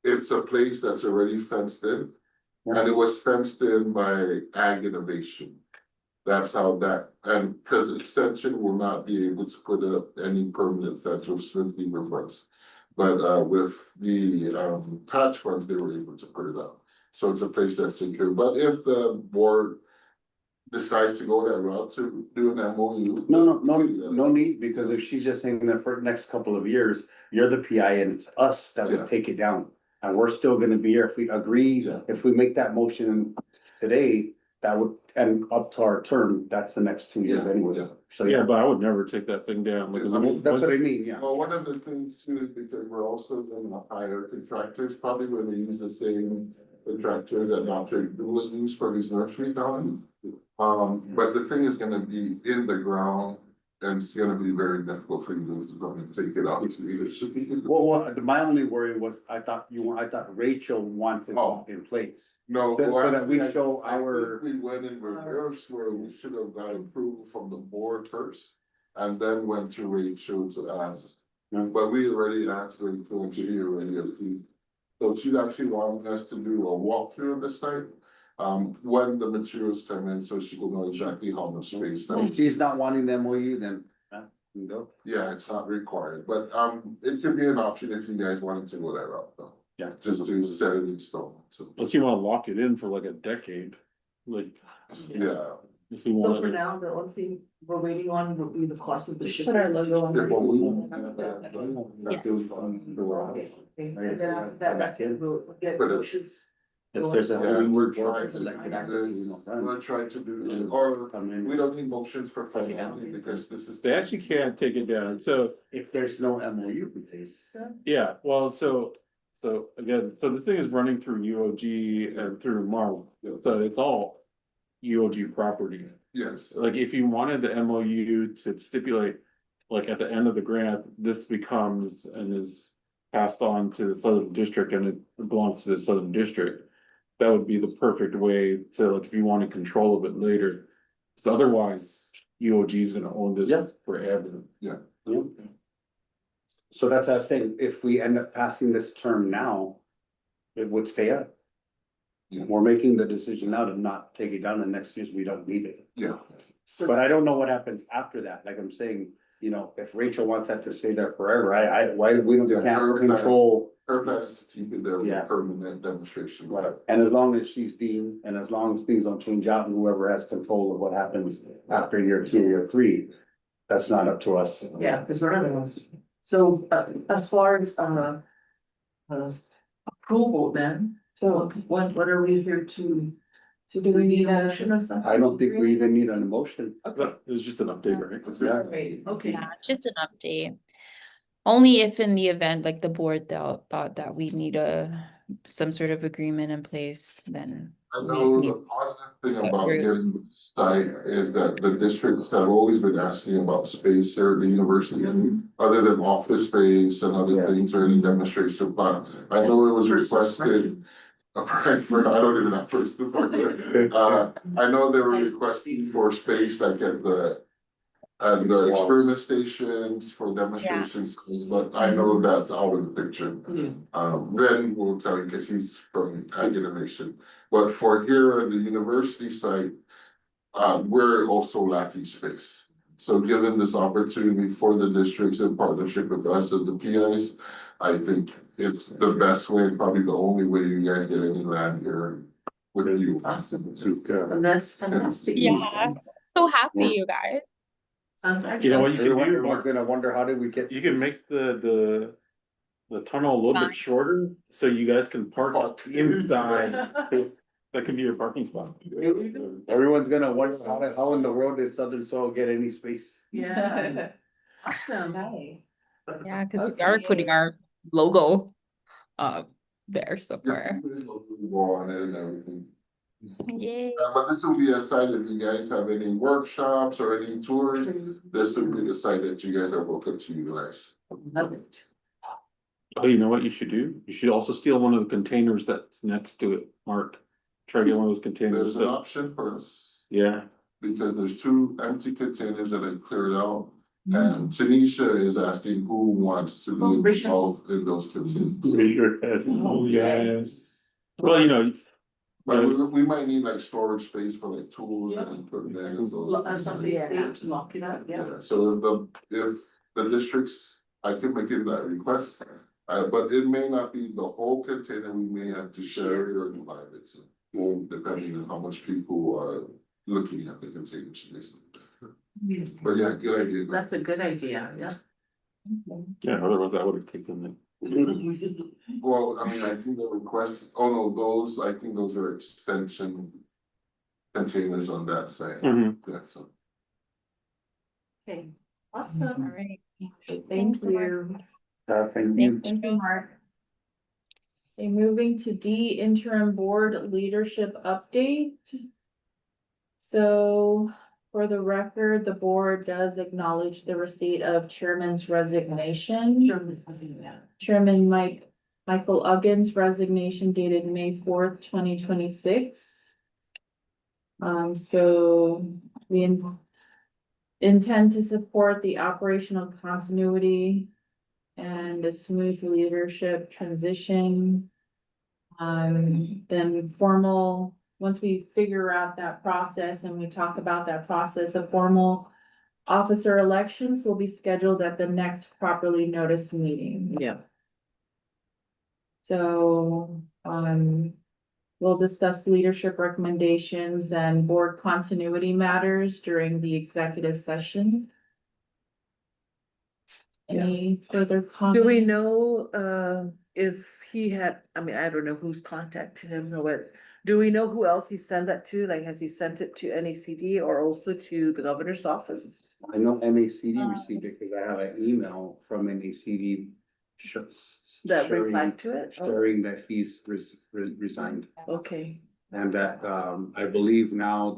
it's a place that's already fenced in, and it was fenced in by Ag Innovation. That's how and because extension will not be able to put up any permanent fence with Smith Beaver funds. But with the patch funds, they were able to put it up. So it's a place that's secure, but if the board decides to go that route to do an MOU. No need, because if she's just saying that for the next couple of years, you're the PI and it's us that Yeah. would take it down. And we're still gonna be here if we agree, Yeah. if we make that motion today, that would, and up to our term, that's the next 2 years Yeah, anyway. yeah. So Yeah, but I would never take that thing down. Because I mean, that's what I mean, yeah. Well, one of the things too is because we're also gonna hire contractors, probably when we use the same contractors that Dr. was used for his nursery down. But the thing is gonna be in the ground and it's gonna be very difficult for you to go and take it out. Well, my only worry was, I thought Rachel wanted Oh. it in place. No. So that we show I think our- we went in reverse where we should have got approval from the board first. And then went to Rachel to ask, but we already asked Rachel and she already approved. So she's actually wanting us to do a walkthrough of the site, when the materials come in, so she will know exactly how much space. that- If she's not wanting the MOU, then, you can go. Yeah, it's not required, but, it could be an option if you guys wanted to go that route though. Yeah. Just to set it in stone, so, Unless you wanna lock it in for like a decade, like, yeah. If you So want for to. now, the only thing we're waiting on would be the cost of the Just shipping. put our logo on. Yeah, well, we won't And then after that, that's it, we'll get But it- motions. If there's a. Yeah, we're trying to to like do it, this. We're trying to do, or we don't need motions for financing because this is. They actually can't take it down, so, If there's no MOU in place. yeah, well, so again, so this thing is running through UOG and through Marl, so it's all UOG property. Yes. Like, if you wanted the MOU to stipulate, like, at the end of the grant, this becomes and is passed on to the Southern District and it belongs to the Southern District. That would be the perfect way to, like, if you wanted control of it later. So otherwise, UOG is gonna own this Yeah. forever. So that's what I was saying, if we end up passing this term now, it would stay up. Yeah. We're making the decision now to not take it down, and next year we don't need it. Yeah. But I don't know what happens after that, like I'm saying, you know, if Rachel wants that to stay there forever, why, we don't, Yeah, can't her plan. control. Her plan is to keep it there with Yeah. a permanent demonstration. And as long as she's dean, and as long as things don't change out, and whoever has control of what happens after year 2, year 3, that's not up to us. Yeah, because we're not the ones. So, as far as, approval then, so what are we here to? Do we need a motion or something? I don't think we even need an emotion. It was just an update, right? Yeah. Okay. Yeah, it's just an update. Only if in the event, like the board thought that we need some sort of agreement in place, then. I know the positive thing about getting this site is that the districts have always been asking about space here at the university. Other than office space and other things or any demonstration, but I know it was requested. Frankfurt, I don't even have first. I know they were requesting for space like at the experiment stations for demonstrations, but I know that's out of the picture. Ben will tell you because he's from Ag Innovation. But for here at the university site, we're also lacking space. So given this opportunity for the districts in partnership with us as the PIs, I think it's the best way, probably the only way you guys get any land here with you. Awesome. And that's fantastic. Yeah. So happy, you guys. You know what you can do, Everyone's Mark? gonna wonder, how did we get? You can make the tunnel a little Sign. bit shorter, so you guys can park inside. That could be your parking spot. Everyone's gonna wonder, how in the world did Southern Soil get any space? Yeah. Awesome. Yeah, because we are putting our logo there so far. Go on it and everything. Yay. But this will be a site if you guys have any workshops or any tours, this would be the site that you guys are welcome to utilize. Love it. Oh, you know what you should do? You should also steal one of the containers that's next to it, Mark. Try to get one of those containers. There's an option for us, Yeah, because there's 2 empty containers that I cleared out. And Tanisha is asking who wants to be involved in those containers. oh, yes. Well, you know, But we might need like storage space for like tools and equipment and those. Somebody stayed to lock it up, yeah. Yeah, so if the districts, I can make it that request, but it may not be the whole container, we may have to share it or divide it. So, depending on how much people are looking at the container space. But yeah, good idea. That's a good idea, yeah. yeah, otherwise I would have taken it. Well, I mean, I think the request, I think those are extension containers on that side. Yeah, so. Okay, All awesome. right. Thank Thanks, Mark. you. Thank you. Thank you, Mark. Okay, moving to D, interim board leadership update. So, for the record, the board does acknowledge the receipt of chairman's resignation. Chairman Michael Uggins' resignation dated May 4th, 2026. So we intend to support the operational continuity and a smooth leadership transition. Then once we figure out that process and we talk about that process, a formal officer elections will be scheduled at the next properly noticed meeting. Yeah. So, We'll discuss leadership recommendations and board continuity matters during the executive session. Any further comments? Do we know, if he had, I mean, I don't know who's contacted him or what. Do we know who else he sent that to? Like, has he sent it to NACD or also to the governor's office? I know NACD received it because I have an email from NACD. That replied to it? Oh, Sharing that he's resigned. okay, And that, I believe now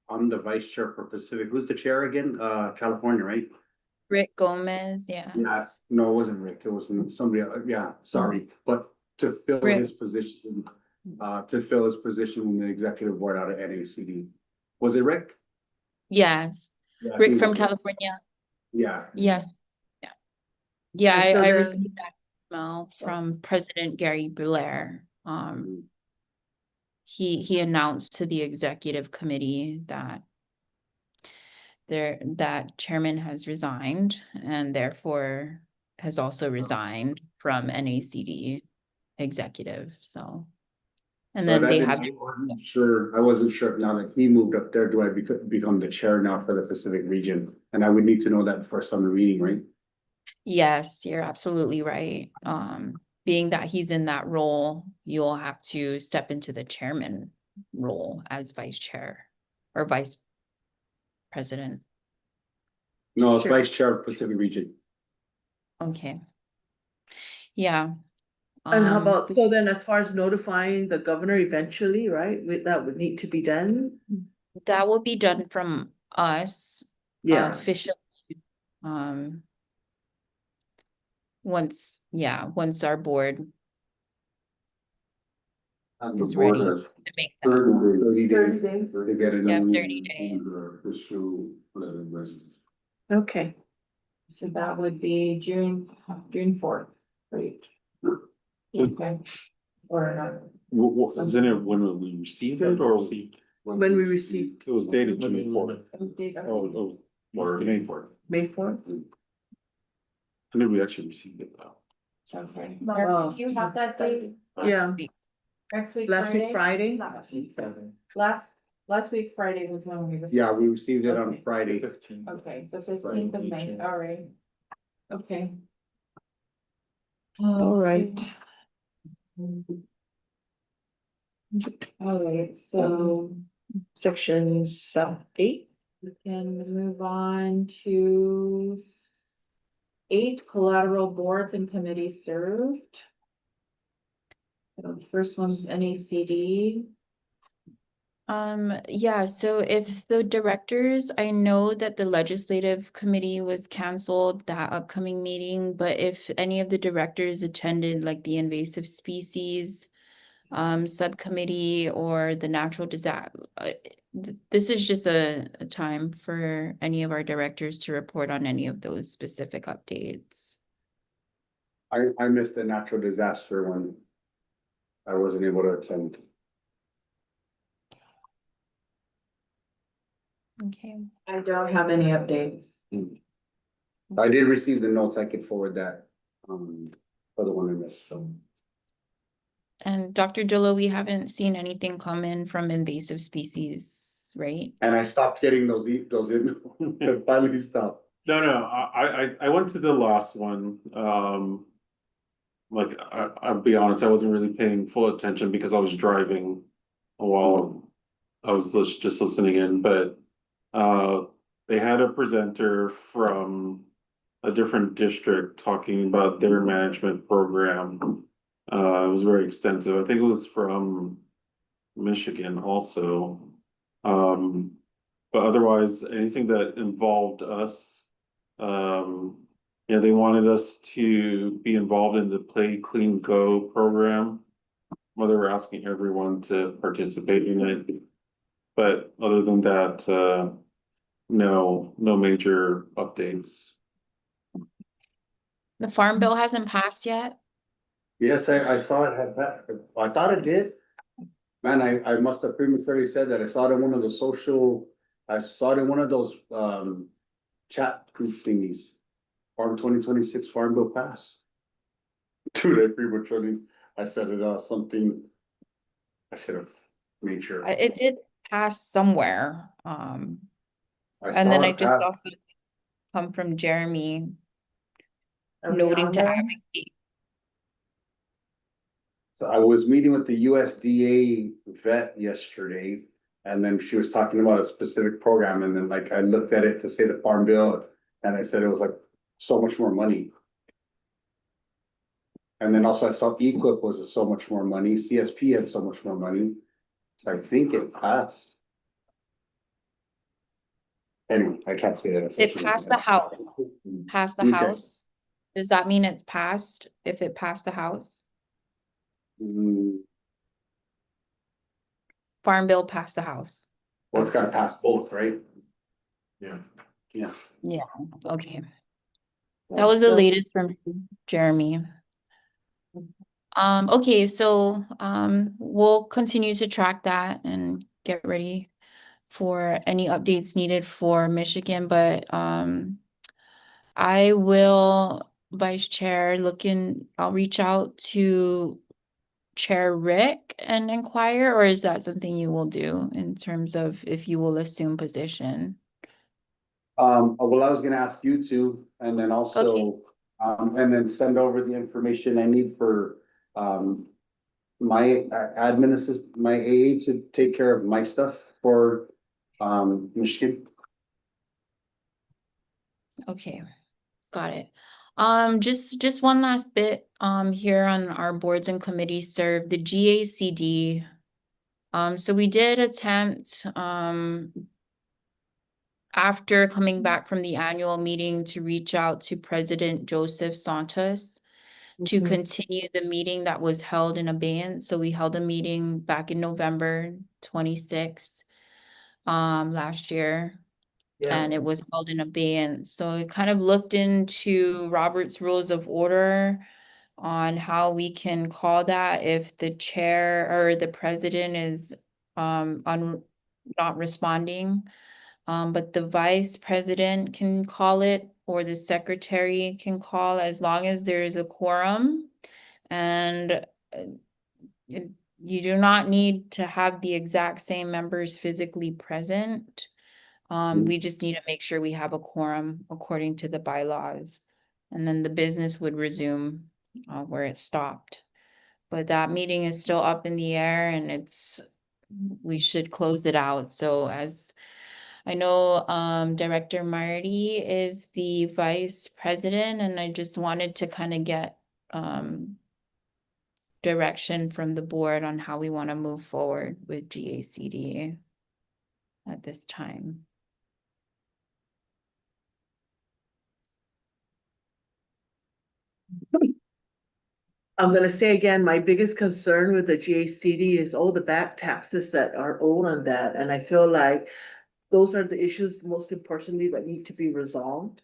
I'm the vice chair for Pacific. Who's the chair again? California, right? Rick Gomez, Yeah, yes. no, it wasn't Rick. It was somebody, yeah, sorry, but to fill Rick. his position, in the executive board out of NACD. Was it Rick? Yes, Yeah, I Rick think from it was California, Yeah, yes. Yeah, yeah, And so I then- received that email from President Gary Blair. He announced to the executive committee that that chairman has resigned and therefore has also resigned from NACD executive, so. And so then that they didn't, have, I wasn't sure if now that he moved up there, do I become the chair now for the Pacific region? And I would need to know that before summer meeting, right? yes, you're absolutely right. Being that he's in that role, you'll have to step into the chairman role as vice chair or vice president. No, it's Sure. vice chair of Pacific region. Okay. Yeah. and how about, Um, so then as far as notifying the governor eventually, right, that would need to be done? that will be done from us Yeah, officially. Once our board And the is board ready has to make that. 30 30 days days. to get it. Yeah, in. 30 days. Official letter. okay. So that would be June 4th, right? Okay. Or not. Isn't it when we received it or? When we received. It was dated June 4th. Oh, Or May 4th. May 4th? When did we actually receive it though? Okay. Oh. Do you have that date? Yeah, Next week? last week Friday? Last week Friday was when we received. Yeah, we received it on Okay. Friday. 15th. Okay, the 15th of May, all right. Okay. All right. All right, so Section 8. we can move on to 8 collateral boards and committees served. So the first one's NACD. Yeah, so if the directors, I know that the legislative committee was canceled that upcoming meeting, but if any of the directors attended like the invasive species subcommittee or the natural disaster, this is just a time for any of our directors to report on any of those specific updates. I missed the natural disaster one. I wasn't able to attend. Okay. I don't have any updates. I did receive the notes. I could forward that, for the one I missed, so. And Dr. Dillo, we haven't seen anything come in from invasive species, right? And I stopped getting those in, I finally stopped. No, I went to the last one, like, I'll be honest, I wasn't really paying full attention because I was driving while I was just listening in, but they had a presenter from a different district talking about their management program. It was very extensive. I think it was from Michigan also. But otherwise, anything that involved us, yeah, they wanted us to be involved in the Play Clean Go program. Well, they were asking everyone to participate in it. But other than that, no major updates. The farm bill hasn't passed yet. Yes, I saw it had that. I thought it did. Man, I must have prematurely said that. I saw it in one of the I saw it in one of those, chat group thingies. Farm 2026 Farm Bill pass. Dude, I prematurely, I said it, something. I should have made sure. It did pass somewhere, I and then saw I it just pass. saw it come from Jeremy Are we noting on to there? advocate. So I was meeting with the USDA vet yesterday, and then she was talking about a specific program, and then like I looked at it to say the Farm Bill, and I said it was like so much more money. And then also I saw Equip was so much more money, CSP had so much more money, so I think it passed. Anyway, I can't say that It officially. passed the House. Passed the Okay. House. Does that mean it's passed if it passed the House? Mm, Farm Bill passed the House. well, it's gotta pass both, right? Yeah. Yeah. Yeah, okay. That was the latest from Jeremy. Okay, so we'll continue to track that and get ready for any updates needed for Michigan, but I will, Vice Chair, I'll reach out to Chair Rick and inquire, or is that something you will do in terms of if you will assume position? Well, I was gonna ask you to, and then also, and then send over the information I need for, my admin assist, my AA to take care of my stuff for, Michigan. Okay, got it. Just one last bit, here on our boards and committees served, the GACD. So we did attempt, after coming back from the annual meeting to reach out to President Joseph Santos to continue the meeting that was held in abeyance. So we held a meeting back in November 26th, last year. And it was held in abeyance. So it kind of looked into Robert's Rules of Order on how we can call that if the chair or the president is not responding. But the vice president can call it, or the secretary can call, as long as there is a quorum. And you do not need to have the exact same members physically present. We just need to make sure we have a quorum according to the bylaws. And then the business would resume where it stopped. But that meeting is still up in the air, and we should close it out. So as I know, Director Marty is the vice president, and I just wanted to kind of get direction from the board on how we want to move forward with GACD at this time. I'm gonna say again, my biggest concern with the GACD is all the back taxes that are owed on that, and I feel like those are the issues most importantly that need to be resolved.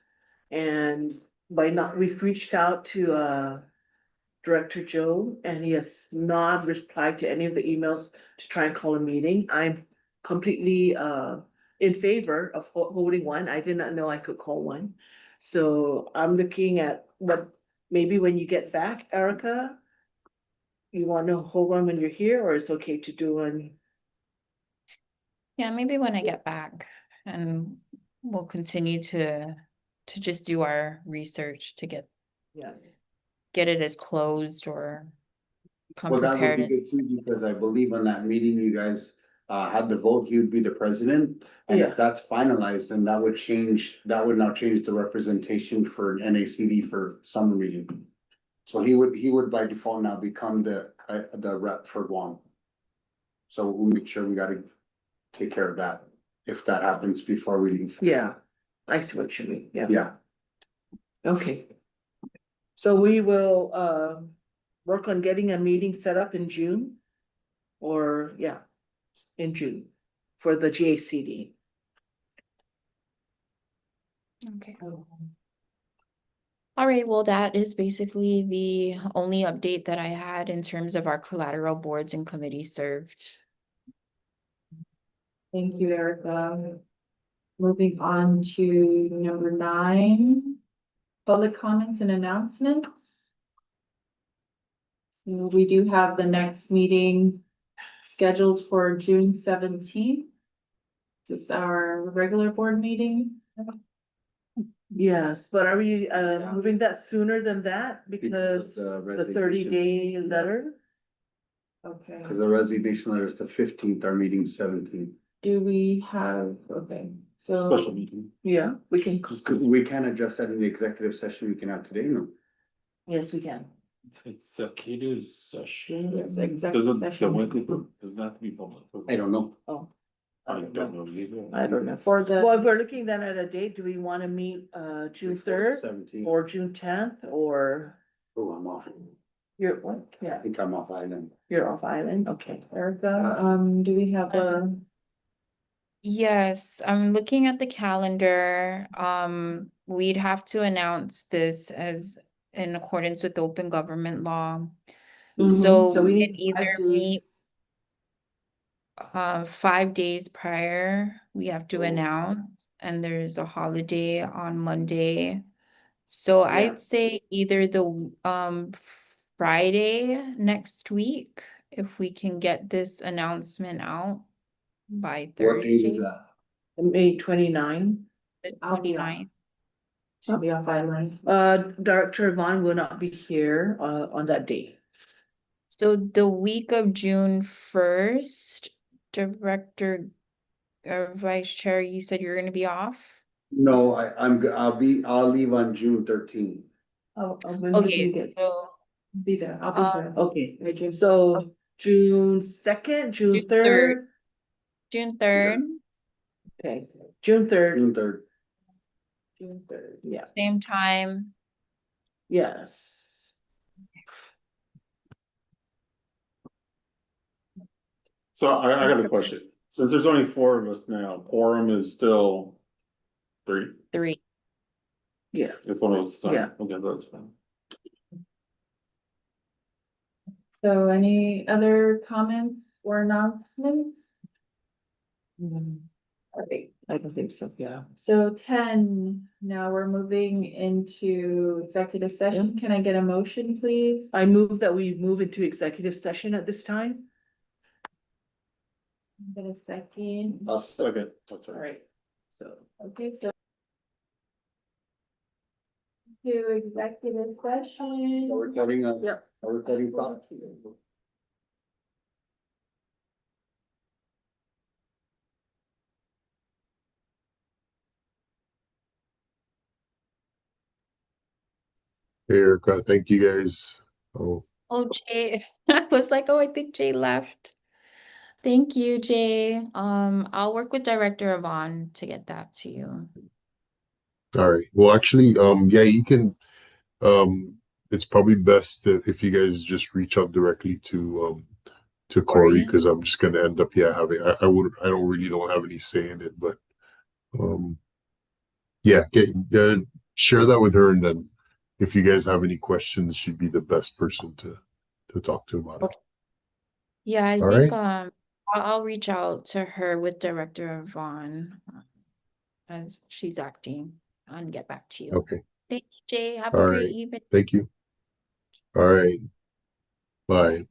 And we've reached out to Director Joe, and he has not replied to any of the emails to try and call a meeting. I'm completely in favor of holding one. I did not know I could call one. So I'm looking at maybe when you get back, Erica, you want to hold one when you're here, or it's okay to do one? Yeah, maybe when I get back, and we'll continue to just do our research to get it as closed or come Well, that would prepared. be good too, because I believe on that meeting, you guys, had the vote, he would be the president. And Yeah. if that's finalized, then that would now change the representation for NACD for summer meeting. So he would by default now become the rep for Guam. So we'll make sure we gotta take care of that, if that happens before we leave. Yeah, I see what you mean, yeah. Yeah, Okay. So we will work on getting a meeting set up in June. Or, yeah, in June for the GACD. Okay. All right, well, that is basically the only update that I had in terms of our collateral boards and committees served. Thank you, Erica. Moving on to number 9, public comments and announcements. So we do have the next meeting scheduled for June 17th. This is our regular board meeting. Yes, but are we Yeah. moving that sooner than that because of the 30-day letter? Okay, Cause the resignation letter is the 15th, our meeting's 17th. do we have, okay, Special so meeting. Yeah, we can, Cause we can't adjust that in the executive session we can have today, no? yes, we can. Executive session? Yes, executive session. Doesn't have to be public. I don't know. Oh. I don't know either. I don't know. For the. Well, if we're looking then at a date, do we wanna meet June 3rd 17th. or June 10th or Oh, I'm off. you're what? I Yeah, think I'm off island. you're off island, okay. Erica, do we have a, Yes, I'm looking at the calendar. We'd have to announce this as in accordance with open government law. So So we we need can either 5 meet days. 5 days prior, we have to Oh. announce, and there's a holiday on Monday. So Yeah. I'd say either the Friday next week, if we can get this announcement out by What date is Thursday, that? May 29. the I'll be on. 29th. I'll be off island. Director Vaughn will not be here on that day. So the week of June 1st, Director or Vice Chair, you said you're gonna be off? No, I'll leave on June 13th. Oh, Okay, so Be there, I'll be there. Okay, Hey, June. so June 2nd, June June 3rd. 3rd, June 3rd, okay, June 3rd, June 3rd. June 3rd, yeah, same time. yes. So I got a question. Since there's only 4 of us now, quorum is still 3. 3. Yes. It's one of those. Yeah. Okay, that's fine. So any other comments or announcements? Alright, I don't think so, yeah. so 10, now we're moving into executive session. Can I get a motion, please? I move that we move into executive session at this time. Get a second. I'll Okay, that's all right. Alright, so, okay, so. To executive session. Are we cutting, Yep. are we cutting thoughts? Hey, Erica, thank you guys. Oh, Oh, Jay, I was like, oh, I think Jay left. Thank you, Jay. I'll work with Director Yvonne to get that to you. all right. Well, actually, yeah, you can, it's probably best if you guys just reach out directly to Corey, Corey? because I'm just gonna end up, yeah, having, I don't have any say in it, but, yeah, share that with her, and then if you guys have any questions, she'd be the best person to talk to about it. Okay. Yeah, I All think right. I'll reach out to her with Director Yvonne as she's acting and get back to you. Okay. Thank you, Jay. Have All a great right. evening. Thank you. All right. Bye.